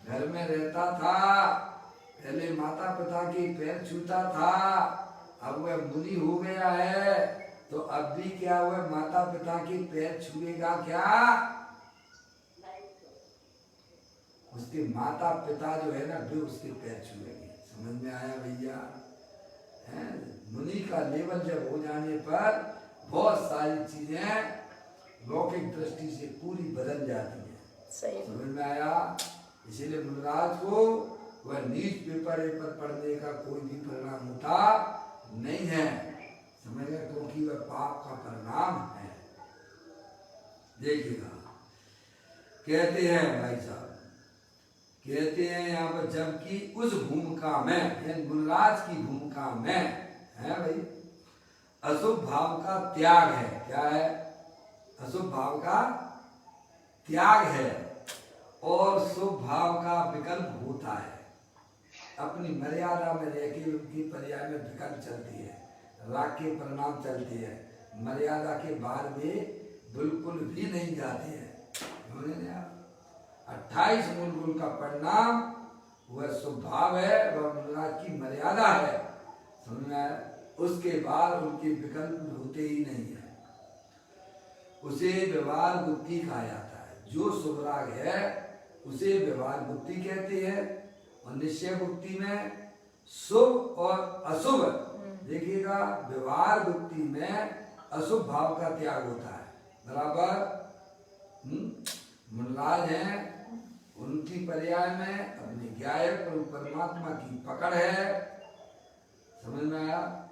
घर में रहता था, पहले माता पिता के पैर छूता था, अब वह मुनि हो गया है तो अब भी क्या हुआ? माता पिता के पैर छुएगा क्या? उसके माता पिता जो है ना वे उसके पैर छुएंगे। समझ में आया भैया? मुनि का लेवल जब हो जाने पर बहुत सारी चीजें लौकिक दृष्टि से पूरी बदल जाती है। सही। समझ में आया? इसीलिए मुनराज को वह न्यूज पेपर पढ़ने का कोई भी परिणाम होता नहीं है। समझ गए? क्योंकि वह पाप का परिणाम है। देखिएगा, कहते हैं भाई साहब, कहते हैं यहाँ पर, जबकि उस भूमिका में, मुनराज की भूमिका में है भाई, अशुभ भाव का त्याग है। क्या है? अशुभ भाव का त्याग है, और शुभ भाव का विकल्प होता है। अपनी मर्यादा में रहकर उनकी पर्याय में विकल्प चलती है, राग के परिणाम चलते हैं, मर्यादा के बाहर में बिल्कुल भी नहीं जाते हैं। 28 मूल गुण का परिणाम वह स्वभाव है, वह मनोराज की मर्यादा है, समझ में आया? उसके बाद उनके विकल्प होते ही नहीं है, उसे व्यवहार बुद्धि कहा जाता है। जो शुभ राग है उसे व्यवहार बुद्धि कहते हैं, और निश्चय बुद्धि में शुभ और अशुभ, देखिएगा व्यवहार बुद्धि में अशुभ भाव का त्याग होता है, बराबर। मनोराज हैं, उनकी पर्याय में अपने गायक और परमात्मा की पकड़ है, समझ में आया?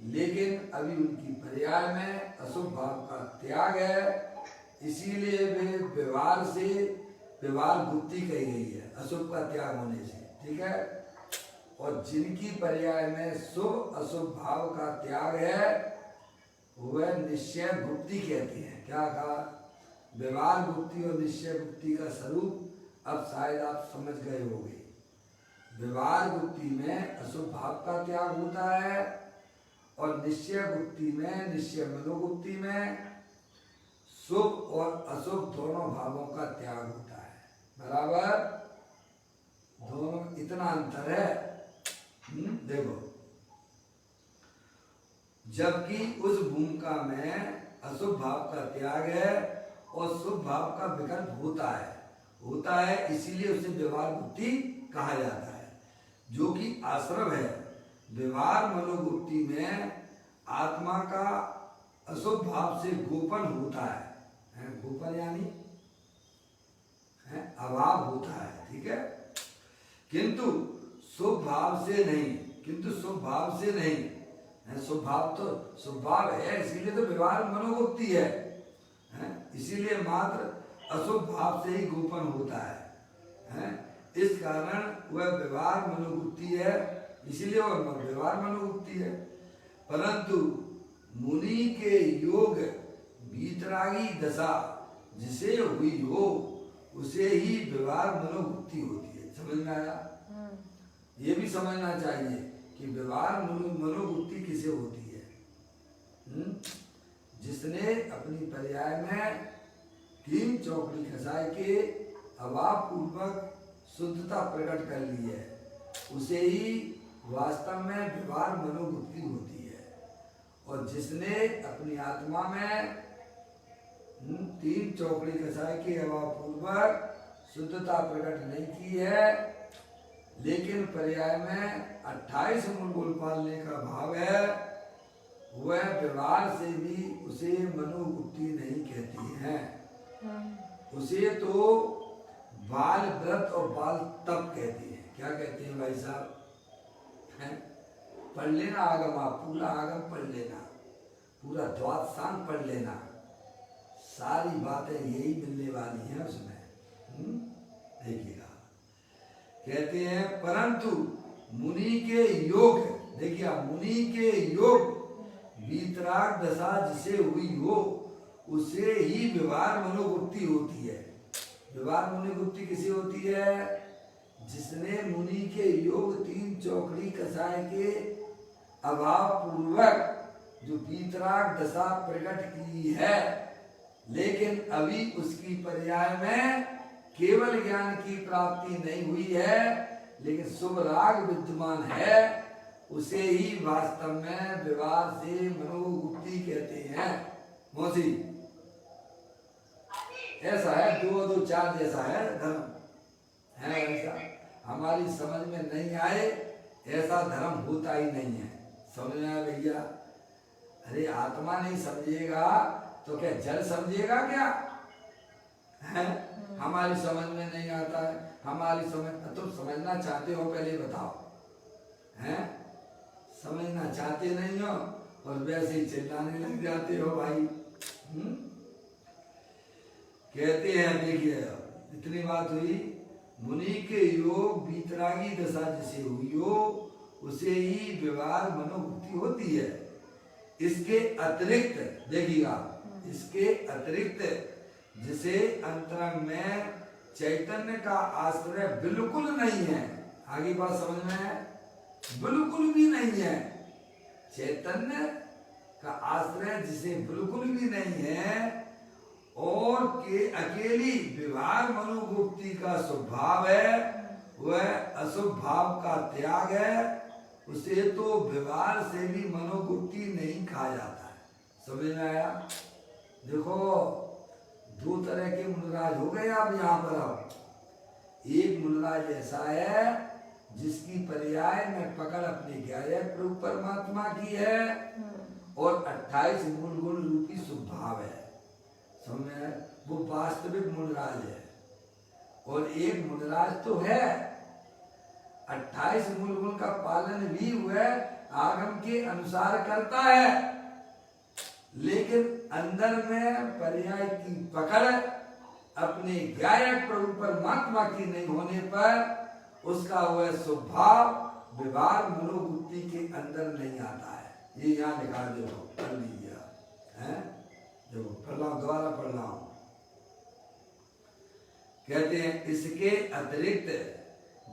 लेकिन अभी उनकी पर्याय में अशुभ भाव का त्याग है, इसीलिए वे व्यवहार से व्यवहार बुद्धि कही गई है, अशुभ का त्याग होने से, ठीक है। और जिनकी पर्याय में शुभ अशुभ भाव का त्याग है वह निश्चय बुद्धि कहते हैं। क्या कहा? व्यवहार बुद्धि और निश्चय बुद्धि का स्वरूप अब शायद आप समझ गए होंगे। व्यवहार बुद्धि में अशुभ भाव का त्याग होता है, और निश्चय बुद्धि में, निश्चय मनोबुद्धि में शुभ और अशुभ दोनों भावों का त्याग होता है, बराबर। दोनों इतना अंतर है, देखो। जबकि उस भूमिका में अशुभ भाव का त्याग है और शुभ भाव का विकल्प होता है, इसीलिए उसे व्यवहार बुद्धि कहा जाता है, जो कि आश्रम है। व्यवहार मनोबुद्धि में आत्मा का अशुभ भाव से गोपन होता है, गोपन यानी अभाव होता है, ठीक है। किंतु शुभ भाव से नहीं, शुभ भाव तो शुभ भाव है, इसीलिए तो व्यवहार मनोबुद्धि है, इसीलिए मात्र अशुभ भाव से ही गोपन होता है। इस कारण वह व्यवहार मनोबुद्धि है, इसीलिए वह व्यवहार मनोबुद्धि है। परंतु मुनि के योग वीतरागी दशा जिसे हुई हो उसे ही व्यवहार मनोबुद्धि होती है, समझ में आया? ये भी समझना चाहिए कि व्यवहार मनोबुद्धि किसे होती है? जिसने अपनी पर्याय में 3 चौकड़ी खसाई के अभाव पूर्वक शुद्धता प्रकट कर ली है, उसे ही वास्तव में व्यवहार मनोबुद्धि होती है। और जिसने अपनी आत्मा में 3 चौकड़ी कसाई के अभाव पूर्वक शुद्धता प्रकट नहीं की है, लेकिन पर्याय में 28 मूल गुण पालने का भाव है, वह व्यवहार से भी उसे मनोबुद्धि नहीं कहती है। उसे तो बाल व्रत और बाल तप कहती है। क्या कहते हैं भाई साहब? पढ़ लेना आगम, आप पूरा आगम पढ़ लेना, पूरा द्वादशांग पढ़ लेना, सारी बातें यही मिलने वाली हैं उसमें। देखिएगा, कहते हैं परंतु मुनि के योग, देखिए मुनि के योग वीतराग दशा जिसे हुई हो उसे ही व्यवहार मनोबुद्धि होती है। व्यवहार मनोबुद्धि किसे होती है? जिसने मुनि के योग 3 चौकड़ी कसाय के अभाव पूर्वक जो वीतराग दशा प्रकट की है, लेकिन अभी उसकी पर्याय में केवल ज्ञान की प्राप्ति नहीं हुई है, लेकिन शुभ राग विद्यमान है, उसे ही वास्तव में व्यवहार से मनोबुद्धि कहते हैं। मौसी ऐसा है, 2 2 4 जैसा है धर्म, है ऐसा। हमारी समझ में नहीं आए ऐसा धर्म होता ही नहीं है, समझ में आया भैया? अरे आत्मा नहीं समझेगा तो क्या जल समझेगा क्या? है? हमारी समझ में नहीं आता है, हमारी समझ, तुम समझना चाहते हो पहले बताओ, हैं? समझना चाहते नहीं हो और वैसे ही चिल्लाने लग जाते हो भाई। कहते हैं, देखिए इतनी बात हुई, मुनि के योग वीतरागी दशा जिसे हुई हो उसे ही व्यवहार मनोबुद्धि होती है। इसके अतिरिक्त देखिएगा, इसके अतिरिक्त जिसे अंतरंग में चैतन्य का आश्रय बिल्कुल नहीं है, आगे बात समझ में है? बिल्कुल भी नहीं है। चैतन्य का आश्रय जिसे बिल्कुल भी नहीं है और के अकेली व्यवहार मनोबुद्धि का स्वभाव है, वह अशुभ भाव का त्याग है, उसे तो व्यवहार से भी मनोवृत्ति नहीं खा जाता है। समझ में आया? देखो दो तरह के मूलराज हो गए आप यहाँ पर। अब एक मूलराज ऐसा है जिसकी पर्याय में पकड़ अपने ज्ञायक प्रभु परमात्मा की है और 28 मूल गुण रूपी स्वभाव है। समझ में आया? वो वास्तविक मूलराज है। और एक मूलराज तो है 28 मूल गुण का पालन भी हुआ आगम के अनुसार करता है, लेकिन अंदर में पर्याय की पकड़ अपने ज्ञायक प्रभु परमात्मा की नहीं होने पर उसका वह स्वभाव व्यवहार मनोवृत्ति के अंदर नहीं आता है। ये यहाँ लिखा देखो, पढ़ लीजिए है। देखो पढ़ रहा हूं, दोबारा पढ़ रहा हूं। कहते हैं इसके अतिरिक्त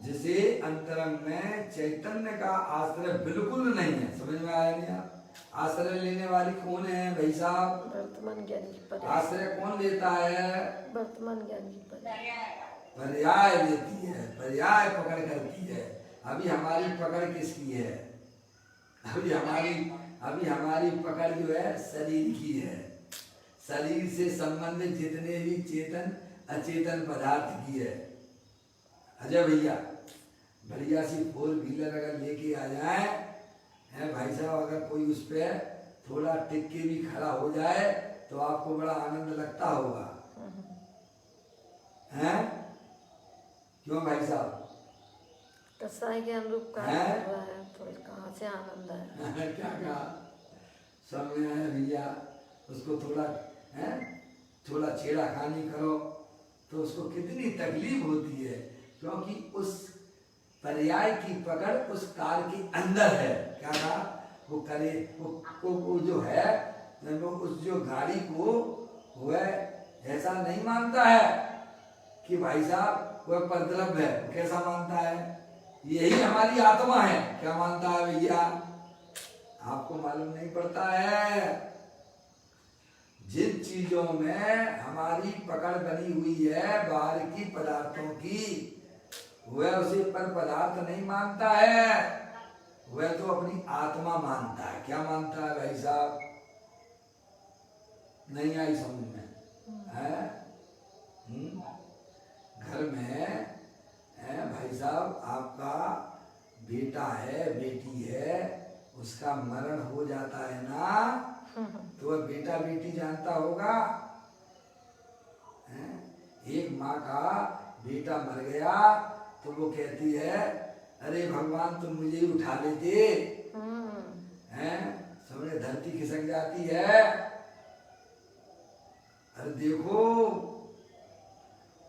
जिसे अंतरंग में चैतन्य का आश्रय बिल्कुल नहीं है। समझ में आया नहीं? आश्रय लेने वाली कौन है भाई साहब? वर्तमान ज्ञान की पर्याय। आश्रय कौन लेता है? वर्तमान ज्ञान की पर्याय। पर्याय लेती है, पर्याय पकड़ करती है। अभी हमारी पकड़ किसकी है? अभी हमारी पकड़ जो है शरीर की है। शरीर से संबंधित जितने भी चेतन अचेतन पदार्थ की है। अजय भैया बढ़िया सी 4 व्हीलर अगर लेके आ जाए है भाई साहब, अगर कोई उस पर थोड़ा टिक के भी खड़ा हो जाए तो आपको बड़ा आनंद लगता होगा, हैं? क्यों भाई साहब? कसाई के अनुरूप कार्य कर रहा है तो कहाँ से आनंद है? क्या कहा? सब में है भैया, उसको थोड़ा है थोड़ा छेड़खानी करो तो उसको कितनी तकलीफ होती है, क्योंकि उस पर्याय की पकड़ उस कार के अंदर है। क्या कहा? वो करे वो जो है वो उस जो गाड़ी को वह ऐसा नहीं मानता है कि भाई साहब वह परद्रव्य है। कैसा मानता है? यही हमारी आत्मा है। क्या मानता है भैया? आपको मालूम नहीं पड़ता है। जिन चीजों में हमारी पकड़ बनी हुई है बाहर की पदार्थों की, वह उसे पर पदार्थ नहीं मानता है, वह तो अपनी आत्मा मानता है। क्या मानता है भाई साहब? नहीं आई समझ में है? घर में है भाई साहब, आपका बेटा है बेटी है, उसका मरण हो जाता है ना, तो वह बेटा बेटी जानता होगा। एक माँ का बेटा मर गया तो वो कहती है अरे भगवान तुम मुझे ही उठा लेते हैं, समझे? धरती खिसक जाती है। अरे देखो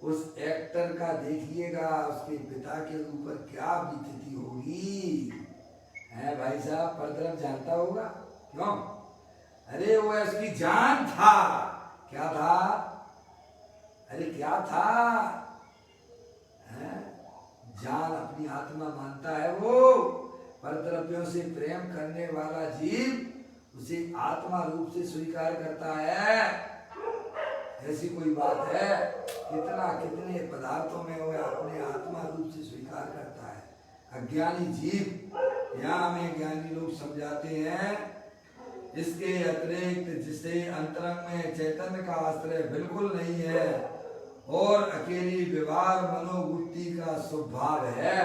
उस एक्टर का देखिएगा, उसके पिता के ऊपर क्या बीतती होगी, है भाई साहब? परद्रव्य जानता होगा। क्यों? अरे वो उसकी जान था। क्या था? अरे क्या था? है? जान अपनी आत्मा मानता है वो। परद्रव्यों से प्रेम करने वाला जीव उसे आत्मा रूप से स्वीकार करता है। ऐसी कोई बात है? कितने पदार्थों में वो अपने आत्मा रूप से स्वीकार करता है। अज्ञानी जीव, यहाँ हमें ज्ञानी लोग समझाते हैं इसके अतिरिक्त जिसे अंतरंग में चैतन्य का आश्रय बिल्कुल नहीं है और अकेली व्यवहार मनोवृत्ति का स्वभाव है,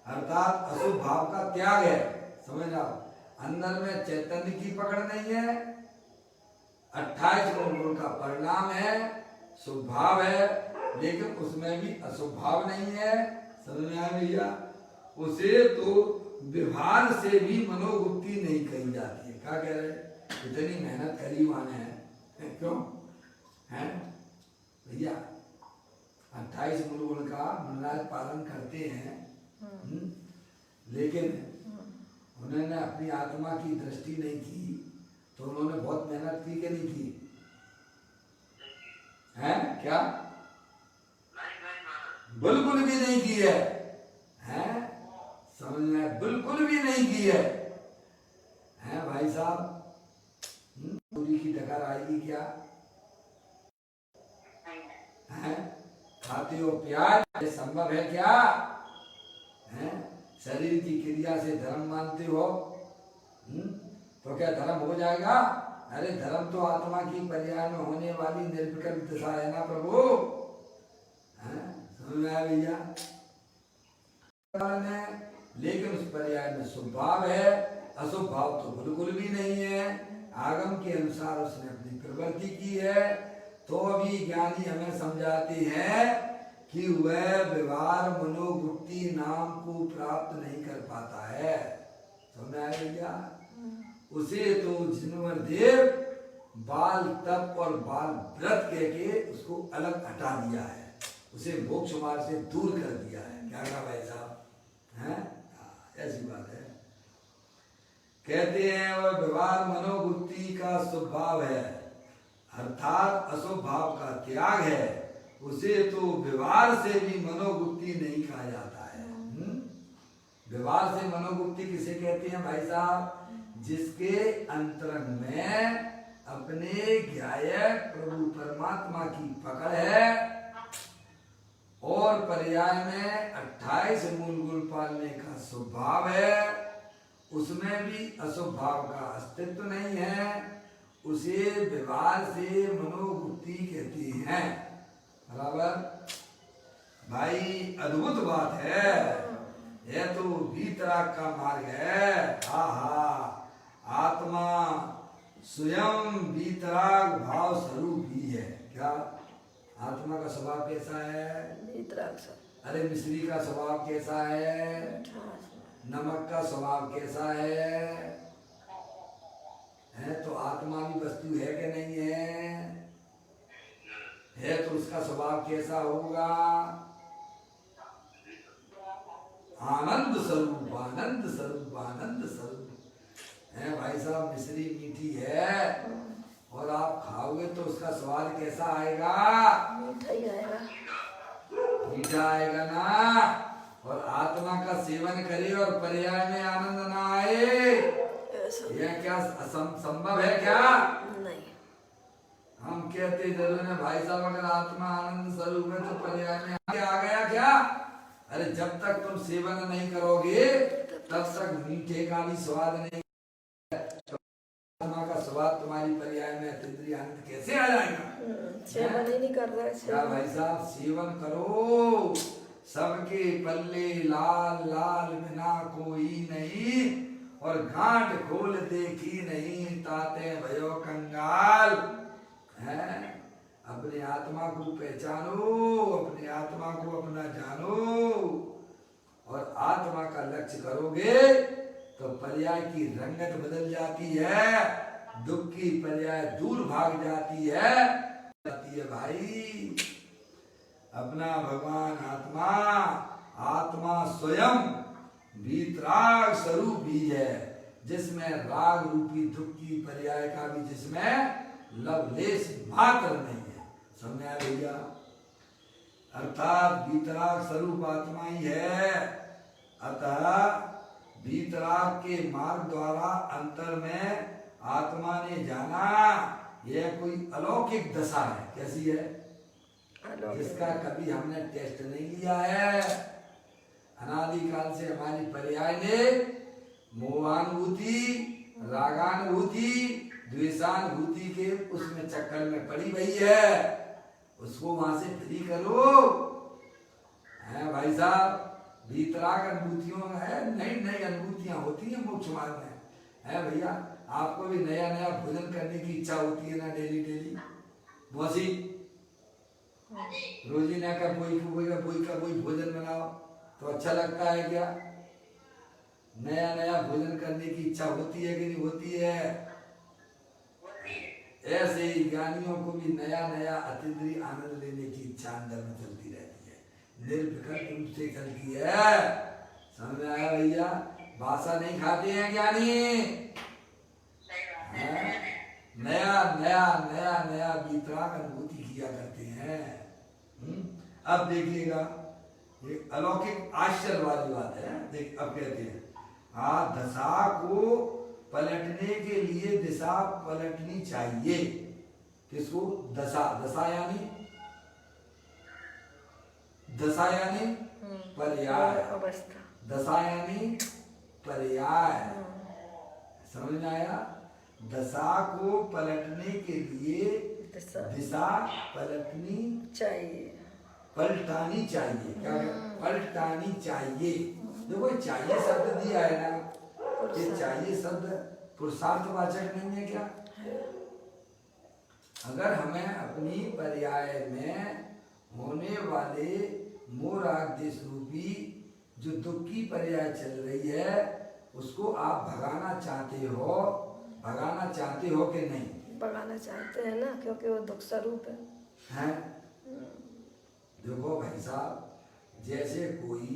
अर्थात अशुभ भाव का त्याग है। समझ आओ? अंदर में चैतन्य की पकड़ नहीं है, 28 गुण का परिणाम है, स्वभाव है, लेकिन उसमें भी अशुभाव नहीं है। समझ में आया भैया? उसे तो व्यवहार से भी मनोवृत्ति नहीं कही जाती है। क्या कह रहे? इतनी मेहनत करी माने है, क्यों है भैया? 28 मूल गुण का मनराज पालन करते हैं, लेकिन उन्होंने अपनी आत्मा की दृष्टि नहीं की, तो उन्होंने बहुत मेहनत की कि नहीं की? है क्या? बिल्कुल भी नहीं की है, हैं? समझ में? बिल्कुल भी नहीं की है, हैं भाई साहब? पूरी की डकार आएगी क्या? हैं? खाते हो प्याज, ये संभव है क्या? हैं? शरीर की क्रिया से धर्म मानते हो? तो क्या धर्म हो जाएगा? अरे धर्म तो आत्मा की पर्याय में होने वाली निर्विकल्प दिशा है ना प्रभु। समझ में आया भैया? लेकिन उस पर्याय में शुभ भाव है, अशुभ भाव तो बिल्कुल भी नहीं है। आगम के अनुसार उसने अपनी प्रवृत्ति की है। तो अभी ज्ञानी हमें समझाते हैं कि वह व्यवहार मनोवृत्ति नाम को प्राप्त नहीं कर पाता है। समझ में आया भैया? उसे तो जिनवर देव बाल तप और बाल व्रत कह के उसको अलग हटा दिया है, उसे मोक्ष मार्ग से दूर कर दिया है। क्या कहा भाई साहब? हैं? ऐसी बात है। कहते हैं वह व्यवहार मनोवृत्ति का स्वभाव है, अर्थात अशुभ भाव का त्याग है। उसे तो व्यवहार से भी मनोवृत्ति नहीं कहा जाता है। व्यवहार से मनोवृत्ति किसे कहते हैं भाई साहब? जिसके अंतरंग में अपने ज्ञायक प्रभु परमात्मा की पकड़ है और पर्याय में 28 मूल गुण पालने का स्वभाव है, उसमें भी अशुभ भाव का अस्तित्व नहीं है, उसे व्यवहार से मनोवृत्ति कहती हैं। बराबर भाई, अद्भुत बात है। यह तो वीतराग का मार्ग है। आहा, आत्मा स्वयं वीतराग भाव स्वरूप भी है। क्या आत्मा का स्वभाव कैसा है? वीतराग। अरे मिश्री का स्वभाव कैसा है? नमक का स्वभाव कैसा है? तो आत्मा भी वस्तु है कि नहीं है तो उसका स्वभाव कैसा होगा? आनंद स्वरूप, आनंद स्वरूप, आनंद स्वरूप है भाई साहब। मिश्री मीठी है और आप खाओगे तो उसका स्वाद कैसा आएगा? मीठा ही आएगा, मीठा आएगा ना। और आत्मा का सेवन करे और पर्याय में आनंद ना आए, यह क्या संभव है क्या? नहीं। हम कहते जरूर है भाई साहब, अगर आत्मा आनंद स्वरूप है तो पर्याय में आ गया क्या? अरे जब तक तुम सेवन नहीं करोगे तब तक मीठे का भी स्वाद नहीं, आत्मा का स्वाद तुम्हारी पर्याय में अतीन्द्रिय आनंद कैसे आ जाएगा? सेवन ही नहीं कर रहा है। क्या भाई साहब? सेवन करो, सबके पल्ले लाल लाल बिना कोई नहीं, और गांठ खोल देखी नहीं ताते भयो कंगाल। है अपनी आत्मा को पहचानो, अपनी आत्मा को अपना जानो, और आत्मा का लक्ष्य करोगे तो पर्याय की रंगत बदल जाती है, दुख की पर्याय दूर भाग जाती है भाई। अपना भगवान आत्मा, आत्मा स्वयं वीतराग स्वरूप भी है, जिसमें राग रूपी दुख की पर्याय का भी जिसमें लवलेश मात्र नहीं है। समझ आया भैया? अर्थात वीतराग स्वरूप आत्मा ही है। अतः वीतराग के मार्ग द्वारा अंतर में आत्मा ने जाना, यह कोई अलौकिक दशा है। कैसी है? जिसका कभी हमने टेस्ट नहीं लिया है। अनादिकाल से हमारी पर्याय ने मोहानुभूति, रागानुभूति, द्वेषानुभूति के उसमें चक्कर में पड़ी हुई है। उसको वहां से फ्री करो। है भाई साहब, वीतराग अनुभूतियों है, नई नई अनुभूतियां होती है मोक्ष मार्ग में। है भैया, आपको भी नया नया भोजन करने की इच्छा होती है ना, डेली डेली। मौसी रोजीना का कोई भोजन बनाओ तो अच्छा लगता है क्या? नया नया भोजन करने की इच्छा होती है कि नहीं होती है? ऐसे ही ज्ञानियों को भी नया नया अतीन्द्रिय आनंद लेने की इच्छा अंदर में चलती रहती है, निर्विकल्प रूप से चलती है। समझ में आया भैया? बासा नहीं खाते हैं ज्ञानी। नया नया नया नया वीतराग अनुभूति किया करते हैं। अब देखिएगा, ये अलौकिक आश्चर्य वाली बात है। देख, अब कहते हैं दशा को पलटने के लिए दिशा पलटनी चाहिए। किसको? दशा। दशा यानी दशा यानी पर्याय, अवस्था। दशा यानी पर्याय, समझ में आया? दशा को पलटने के लिए दिशा पलटनी चाहिए, पलटानी चाहिए। क्या पलटानी चाहिए? देखो चाहिए शब्द दिया है ना, ये चाहिए शब्द पुरुषार्थवाचक नहीं है क्या? अगर हमें अपनी पर्याय में होने वाले मोर आदेश रूपी जो दुख की पर्याय चल रही है उसको आप भगाना चाहते हो कि नहीं? भगाना चाहते हैं ना, क्योंकि वो दुख स्वरूप है। हैं? देखो भाई साहब, जैसे कोई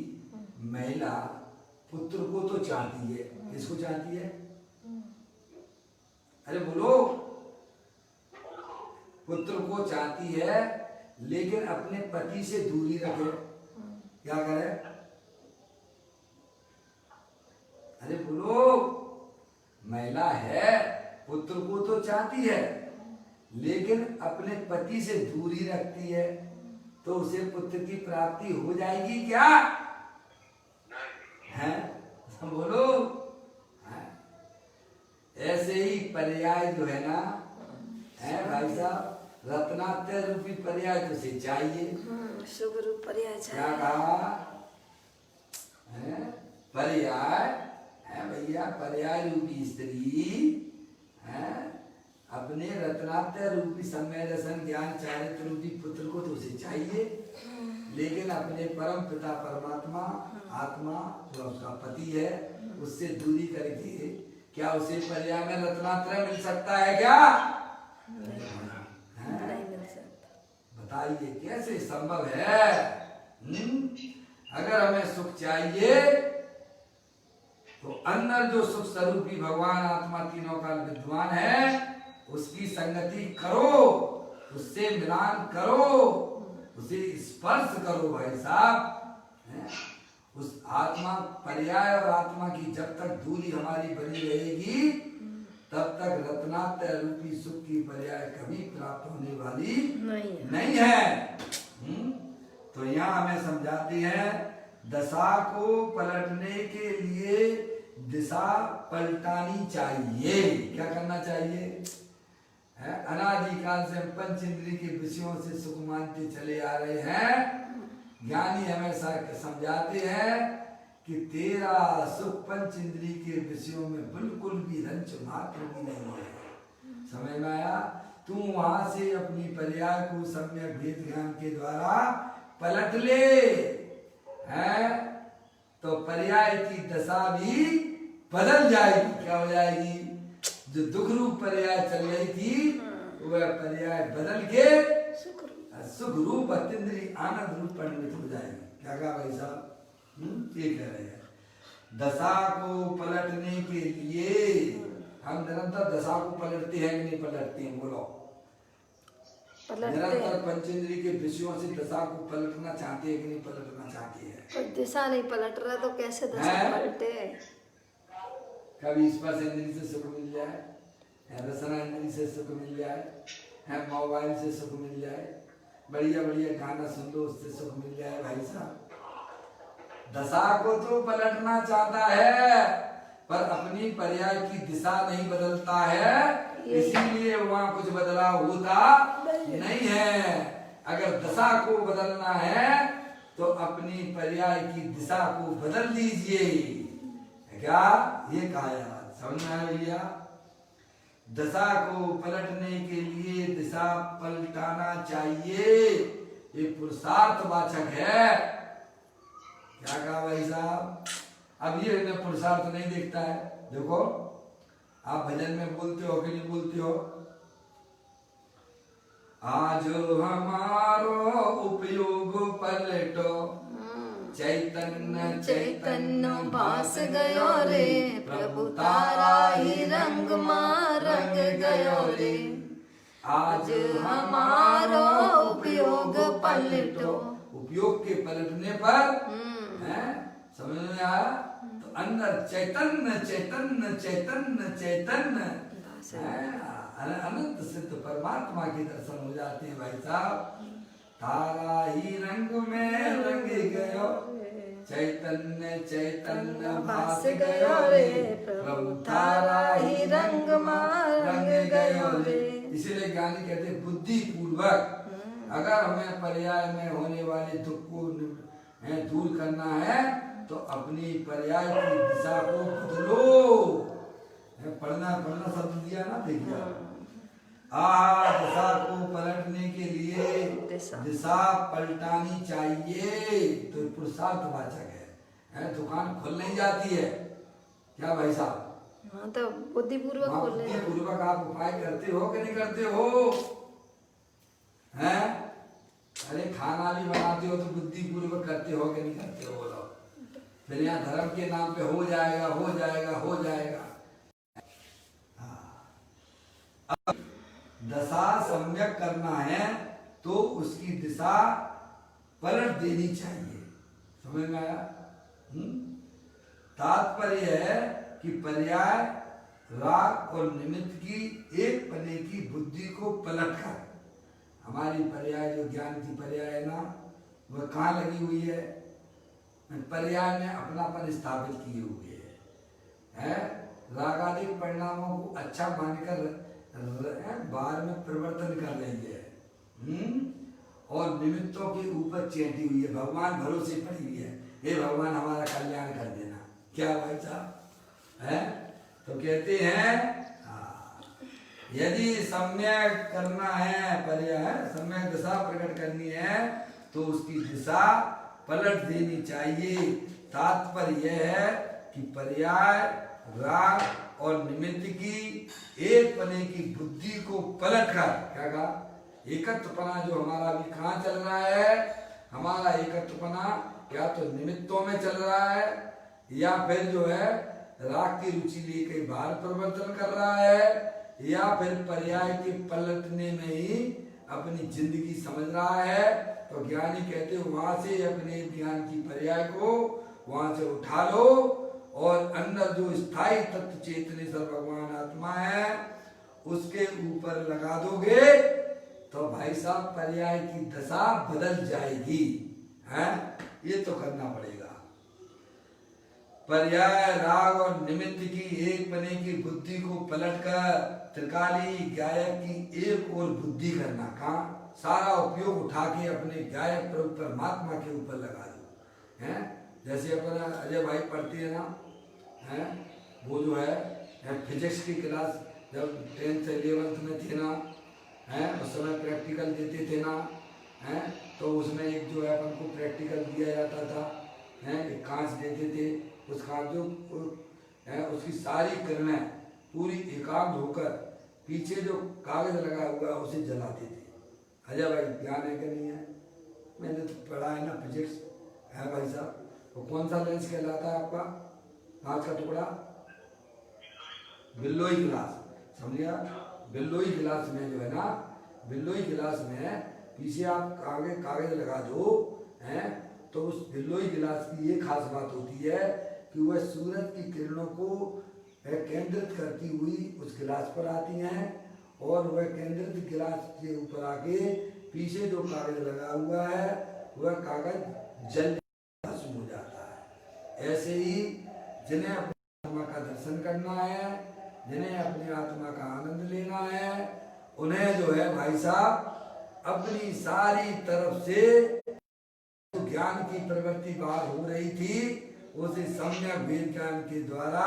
महिला पुत्र को तो चाहती है, किसको चाहती है? अरे बोलो, पुत्र को चाहती है, लेकिन अपने पति से दूरी रखे। क्या करे? अरे बोलो, महिला है, पुत्र को तो चाहती है, लेकिन अपने पति से दूरी रखती है, तो उसे पुत्र की प्राप्ति हो जाएगी क्या? हैं? बोलो। ऐसे ही पर्याय जो है ना, है भाई साहब, रत्नात्रय रूपी पर्याय तो से चाहिए। शुभ रूप पर्याय चाहिए। क्या कहा है? पर्याय है भैया, पर्याय रूपी स्त्री है, अपने रत्नात्रय रूपी सम्य दर्शन ज्ञान चारित्र रूपी पुत्र को तो उसे चाहिए, लेकिन अपने परम पिता परमात्मा आत्मा जो उसका पति है उससे दूरी करके क्या उसे पर्याय में रत्नात्रय मिल सकता है क्या? नहीं मिल सकता। बताइए कैसे संभव है? अगर हमें सुख चाहिए तो अंदर जो सुख स्वरूपी भगवान आत्मा तीनों काल विद्वान है उसकी संगति करो, उससे मिलान करो, उसे स्पर्श करो भाई साहब। उस आत्मा पर्याय और आत्मा की जब तक दूरी हमारी बनी रहेगी तब तक रत्नात्रय रूपी सुख की पर्याय कभी प्राप्त होने वाली नहीं है। तो यहाँ हमें समझाती है दशा को पलटने के लिए दिशा पलटानी चाहिए। क्या करना चाहिए? अनादिकाल से हम पंच इंद्रिय के विषयों से सुख मानते चले आ रहे हैं। ज्ञानी हमें समझाते हैं कि तेरा सुख पंच इंद्रिय के विषयों में बिल्कुल भी रंच मात्र भी नहीं है। समझ में आया? तू वहां से अपनी पर्याय को सम्यक भेद ज्ञान के द्वारा पलट ले, है तो पर्याय की दशा भी बदल जाएगी। क्या हो जाएगी? जो दुख रूप पर्याय चल रही थी वह पर्याय बदल के सुख रूप अत्यंत आनंद रूप परिणित हो जाएगी। क्या कहा भाई साहब? ये कह रहे हैं दशा को पलटने के लिए हम निरंतर दशा को पलटते हैं कि नहीं पलटते हैं? बोलो। निरंतर पंचेंद्रिय के विषयों से दशा को पलटना चाहते हैं कि नहीं पलटना चाहते हैं? पर दिशा नहीं पलट रहा तो कैसे दशा पलटे? कभी स्पर्श इंद्रिय से सुख मिल जाए, रसना इंद्रिय से सुख मिल जाए, मोबाइल से सुख मिल जाए, बढ़िया बढ़िया गाना सुन लो उससे सुख मिल जाए। भाई साहब दशा को तो पलटना चाहता है पर अपनी पर्याय की दिशा नहीं बदलता है, इसीलिए वहाँ कुछ बदलाव होता नहीं है। अगर दशा को बदलना है तो अपनी पर्याय की दिशा को बदल दीजिए। क्या ये कहा यार? समझ में आया भैया? दशा को पलटने के लिए दिशा पलटाना चाहिए, ये पुरुषार्थ वाचक है। क्या कहा भाई साहब? अब ये पुरुषार्थ नहीं देखता है। देखो आप भजन में बोलते हो कि नहीं बोलते हो? आज हमारो उपयोग पलटो, चैतन्य चैतन्य भास गयो रे, प्रभु तारा ही रंग मां रंग गयो रे। आज हमारो उपयोग पलटो, उपयोग के पलटने पर समझ में आया? तो अंदर चैतन्य चैतन्य चैतन्य चैतन्य अनंत सिद्ध परमात्मा के दर्शन हो जाते हैं भाई साहब। तारा ही रंग में रंग गयो, चैतन्य चैतन्य भास गयो रे, प्रभु थारा ही रंग में रंग गयो रे। इसीलिए ज्ञानी कहते हैं बुद्धि पूर्वक अगर हमें पर्याय में होने वाले दुख को दूर करना है तो अपनी पर्याय की दिशा को बदलो। पढ़ना शब्द दिया ना, देखिए दिशा को पलटने के लिए दिशा पलटानी चाहिए। तो पुरुषार्थवाचक है, दुकान खुल नहीं जाती है क्या भाई साहब? हाँ तो बुद्धिपूर्वक आप उपाय करते हो कि नहीं करते हो? हैं? अरे खाना भी बनाते हो तो बुद्धिपूर्वक करते हो कि नहीं करते हो? बोलो। फिर यहाँ धर्म के नाम पे हो जाएगा हो जाएगा हो जाएगा। अब दशा सम्यक करना है तो उसकी दिशा पलट देनी चाहिए। समझ में आया? तात्पर्य है कि पर्याय राग और निमित्त की एक पने की बुद्धि को पलटकर, हमारी पर्याय जो ज्ञान की पर्याय है ना, वह कहाँ लगी हुई है? पर्याय में अपनापन स्थापित किए हुए है। रागादिक परिणामों को अच्छा मानकर बाहर में परिवर्तन कर रही है और निमित्तों के ऊपर चेटी हुई है, भगवान भरोसे पड़ी हुई है, हे भगवान हमारा कल्याण कर देना। क्या भाई साहब है? तो कहते हैं यदि सम्यक करना है पर्याय, सम्यक दिशा प्रकट करनी है तो उसकी दिशा पलट देनी चाहिए। तात्पर्य यह है कि पर्याय राग और निमित्त की एक पने की बुद्धि को पलटकर, क्या कहा? एकत्वपना जो हमारा अभी कहाँ चल रहा है, हमारा एकत्वपना या तो निमित्तों में चल रहा है या फिर जो है राग की रुचि लेकर बाहर परिवर्तन कर रहा है या फिर पर्याय के पलटने में ही अपनी जिंदगी समझ रहा है। तो ज्ञानी कहते हैं वहां से अपने ज्ञान की पर्याय को वहां से उठा लो और अंदर जो स्थायी तत्व चेतनेश्वर भगवान आत्मा है उसके ऊपर लगा दोगे तो भाई साहब पर्याय की दशा बदल जाएगी। है ये तो करना पड़ेगा। पर्याय राग और निमित्त की एक पने की बुद्धि को पलटकर त्रिकाली गायक की एक और बुद्धि करना, कहाँ सारा उपयोग उठा के अपने गायक प्रभु परमात्मा के ऊपर लगा दो। हैं जैसे अपना अजय भाई पढ़ते हैं ना, हैं वो जो है फिजिक्स की क्लास जब 10th 11th में थे ना, हैं उस समय प्रैक्टिकल देते थे ना, हैं तो उसमें एक जो है अपन को प्रैक्टिकल दिया जाता था, हैं एक कांच देते थे, उस कांच जो है उसकी सारी किरणें पूरी एकाग्र होकर पीछे जो कागज लगा हुआ है उसे जलाते थे। अजय भाई ज्ञान है कि नहीं है? मैंने तो पढ़ा है ना फिजिक्स, है भाई साहब। वो कौन सा लेंस कहलाता है आपका? कांच का टुकड़ा, बिल्लोई गिलास, समझिए? बिल्लोई गिलास में जो है ना, बिल्लोई गिलास में पीछे आप कागज लगा दो, हैं तो उस बिल्लोई गिलास की ये खास बात होती है कि वह सूरज की किरणों को केंद्रित करती हुई उस गिलास पर आती हैं और वह केंद्रित गिलास के ऊपर आके पीछे जो कागज लगा हुआ है वह कागज जल भस्म हो जाता है। ऐसे ही जिन्हें अपनी आत्मा का दर्शन करना है, जिन्हें अपनी आत्मा का आनंद लेना है, उन्हें जो है भाई साहब अपनी सारी तरफ से जो ज्ञान की प्रवृत्ति बाहर हो रही थी उसे सम्यक वेद ज्ञान के द्वारा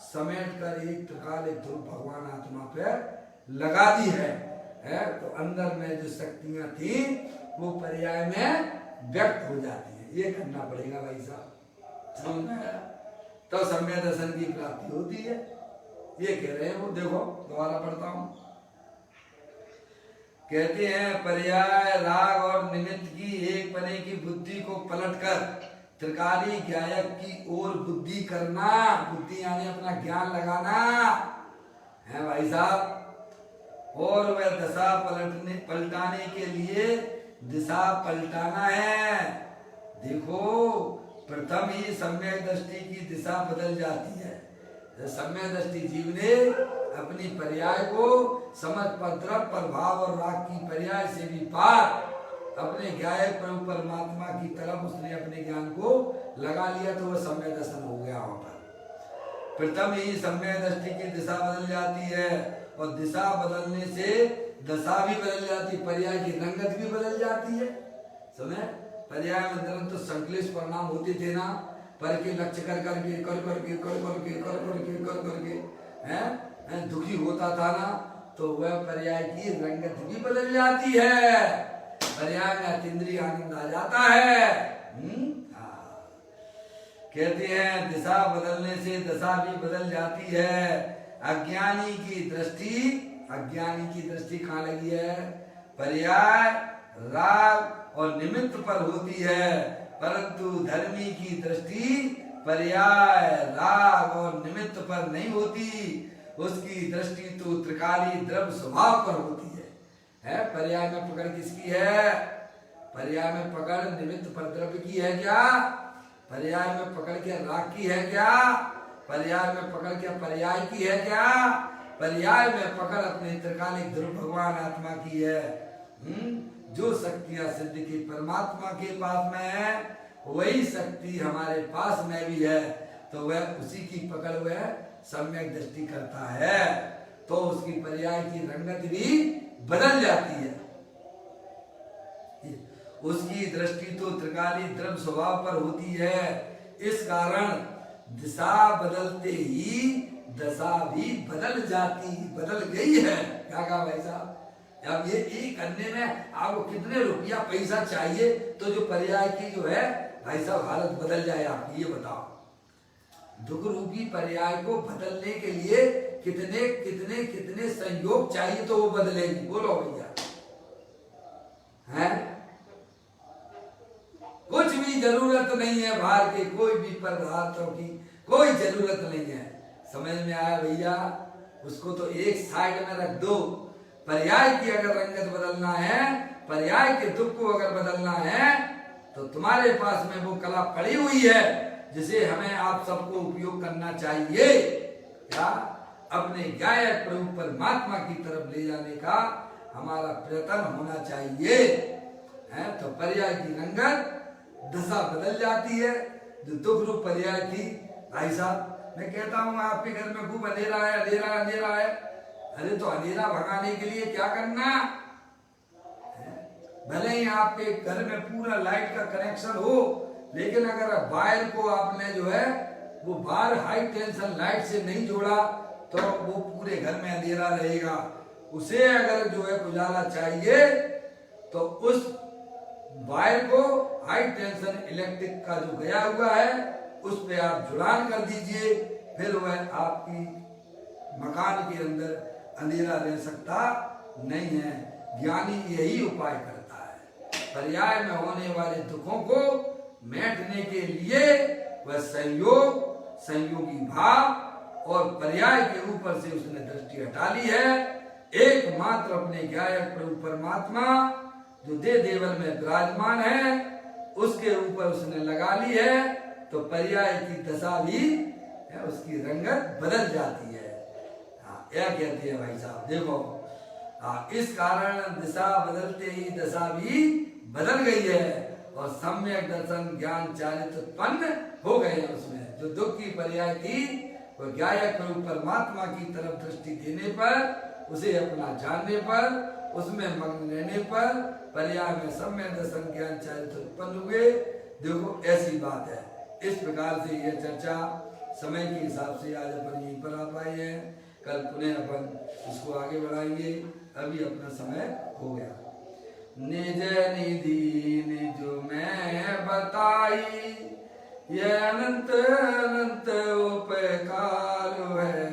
समेट कर एक त्रिकालिक ध्रुव भगवान आत्मा पर लगा दी है। तो अंदर में जो शक्तियां थी वो पर्याय में व्यक्त हो जाती है। ये करना पड़ेगा भाई साहब, समझ में आया? तो सम्यक दर्शन की प्राप्ति होती है। ये कह रहे हैं वो, देखो दोबारा पढ़ता हूं। कहते हैं पर्याय राग और निमित्त की एक पने की बुद्धि को पलटकर त्रिकाली गायक की ओर बुद्धि करना, बुद्धि यानी अपना ज्ञान लगाना है भाई साहब। और वह दशा पलटाने के लिए दिशा पलटाना है। देखो प्रथम ही सम्यक दृष्टि की दिशा बदल जाती है। सम्यक दृष्टि जीव ने अपनी पर्याय को समझ पर द्रव प्रभाव और राग की पर्याय से भी पार अपने गायक प्रभु परमात्मा की तरफ उसने अपने ज्ञान को लगा लिया तो वह सम्यक दर्शन हो गया वहां पर। प्रथम ही सम्यक दृष्टि की दिशा बदल जाती है और दिशा बदलने से दशा भी बदल जाती, पर्याय की रंगत भी बदल जाती है। सुने, पर्याय में निरंतर संकलेश परिणाम होते थे ना, पर के लक्ष्य कर करके कर करके कर करके कर करके कर करके हैं दुखी होता था ना, तो वह पर्याय की रंगत भी बदल जाती है, पर्याय में अतीन्द्रिय आनंद आ जाता है। कहते हैं दिशा बदलने से दशा भी बदल जाती है। अज्ञानी की दृष्टि कहाँ लगी है? पर्याय, राग और निमित्त पर होती है, परंतु धर्मी की दृष्टि पर्याय, राग और निमित्त पर नहीं होती। उसकी दृष्टि तो त्रिकाली द्रव्य स्वभाव पर होती है? पर्याय में पकड़ किसकी है? पर्याय में पकड़ निमित्त पर द्रव्य की है क्या? पर्याय में पकड़ के राग की है क्या? पर्याय में पकड़ के पर्याय की है क्या? पर्याय में पकड़ अपने त्रिकालिक ध्रुव भगवान आत्मा की है। जो शक्तियां सिद्ध की परमात्मा के पास में है, वही शक्ति हमारे पास में भी है, तो वह उसी की पकड़ वह सम्यक दृष्टि करता है, तो उसकी पर्याय की रंगत भी बदल जाती है। उसकी दृष्टि तो त्रिकाली द्रव्य स्वभाव पर होती है। इस कारण दिशा बदलते ही दशा भी बदल गई है। क्या कहा भाई साहब? अब ये एक करने में आपको कितने रुपया पैसा चाहिए तो जो पर्याय की जो है भाई साहब हालत बदल जाए आपकी, ये बताओ। दुख रूपी पर्याय को बदलने के लिए कितने कितने कितने संयोग चाहिए तो वो बदलेगी? बोलो भैया, हैं? कुछ भी जरूरत नहीं है बाहर के कोई भी पदार्थों की, कोई जरूरत नहीं है। समझ में आया भैया? उसको तो एक साइड में रख दो। पर्याय की अगर रंगत बदलना है, पर्याय के दुख को अगर बदलना है, तो तुम्हारे पास में वो कला पड़ी हुई है जिसे हमें आप सबको उपयोग करना चाहिए। क्या? अपने गायक प्रभु परमात्मा की तरफ ले जाने का हमारा प्रयत्न होना चाहिए, है? तो पर्याय की रंगत दशा बदल जाती है। जो दुख रूप पर्याय थी, भाई साहब मैं कहता हूँ आपके घर में खूब अंधेरा है, अंधेरा अंधेरा है, अरे तो अंधेरा भगाने के लिए क्या करना? भले ही आपके घर में पूरा लाइट का कनेक्शन हो, लेकिन अगर वायर को आपने जो है वो बाहर हाई टेंशन लाइट से नहीं जोड़ा तो वो पूरे घर में अंधेरा रहेगा। उसे अगर जो है उजाला चाहिए तो उस वायर को हाई टेंशन इलेक्ट्रिक का जो गया हुआ है उस पे आप जुड़ान कर दीजिए, फिर वह आपकी मकान के अंदर अंधेरा रह सकता नहीं है। ज्ञानी यही उपाय करता है। पर्याय में होने वाले दुखों को मेटने के लिए वह संयोगी भाव और पर्याय के ऊपर से उसने दृष्टि हटा ली है। एकमात्र अपने गायक प्रभु परमात्मा जो देवल में विराजमान है उसके ऊपर उसने लगा ली है, तो पर्याय की दशा भी है, उसकी रंगत बदल जाती है। यह कहते हैं भाई साहब, देखो इस कारण दिशा बदलते ही दशा भी बदल गई है और सम्यक दर्शन ज्ञान चालित उत्पन्न हो गए हैं। उसमें जो दुख की पर्याय थी वो गायक प्रभु परमात्मा की तरफ दृष्टि देने पर, उसे अपना जानने पर, उसमें मग्न रहने पर पर्याय में सम्यक दर्शन ज्ञान चालित उत्पन्न हुए। देखो ऐसी बात है। इस प्रकार से यह चर्चा समय के हिसाब से आज अपन यहीं पर आ पाए हैं। कल पुनः अपन इसको आगे बढ़ाएंगे। अभी अपना समय हो गया। निज निधि निज में बताई ये अनंत अनंत उपकार है,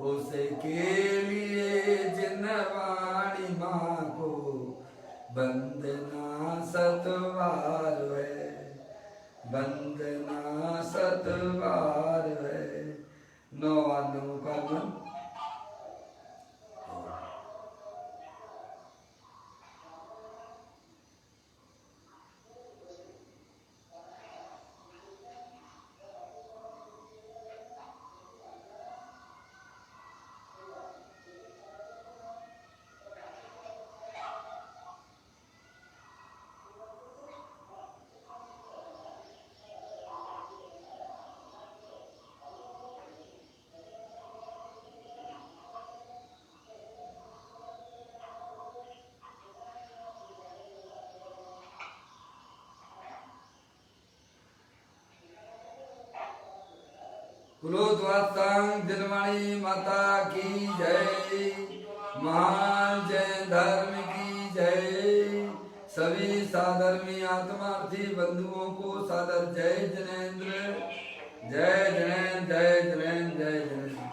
उसके लिए जिन वाणी माँ को वंदना सतवार है, वंदना सतवार है। नौ का कुलोद्वास्तांग दिलवाणी माता की जय। महान जैन धर्म की जय। सभी साधर्मी आत्मार्थी बंधुओं को सादर जय जनेन्द्र। जय जनेन्द्र, जय जनेन्द्र, जय जनेन्द्र।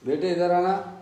बेटे इधर आना।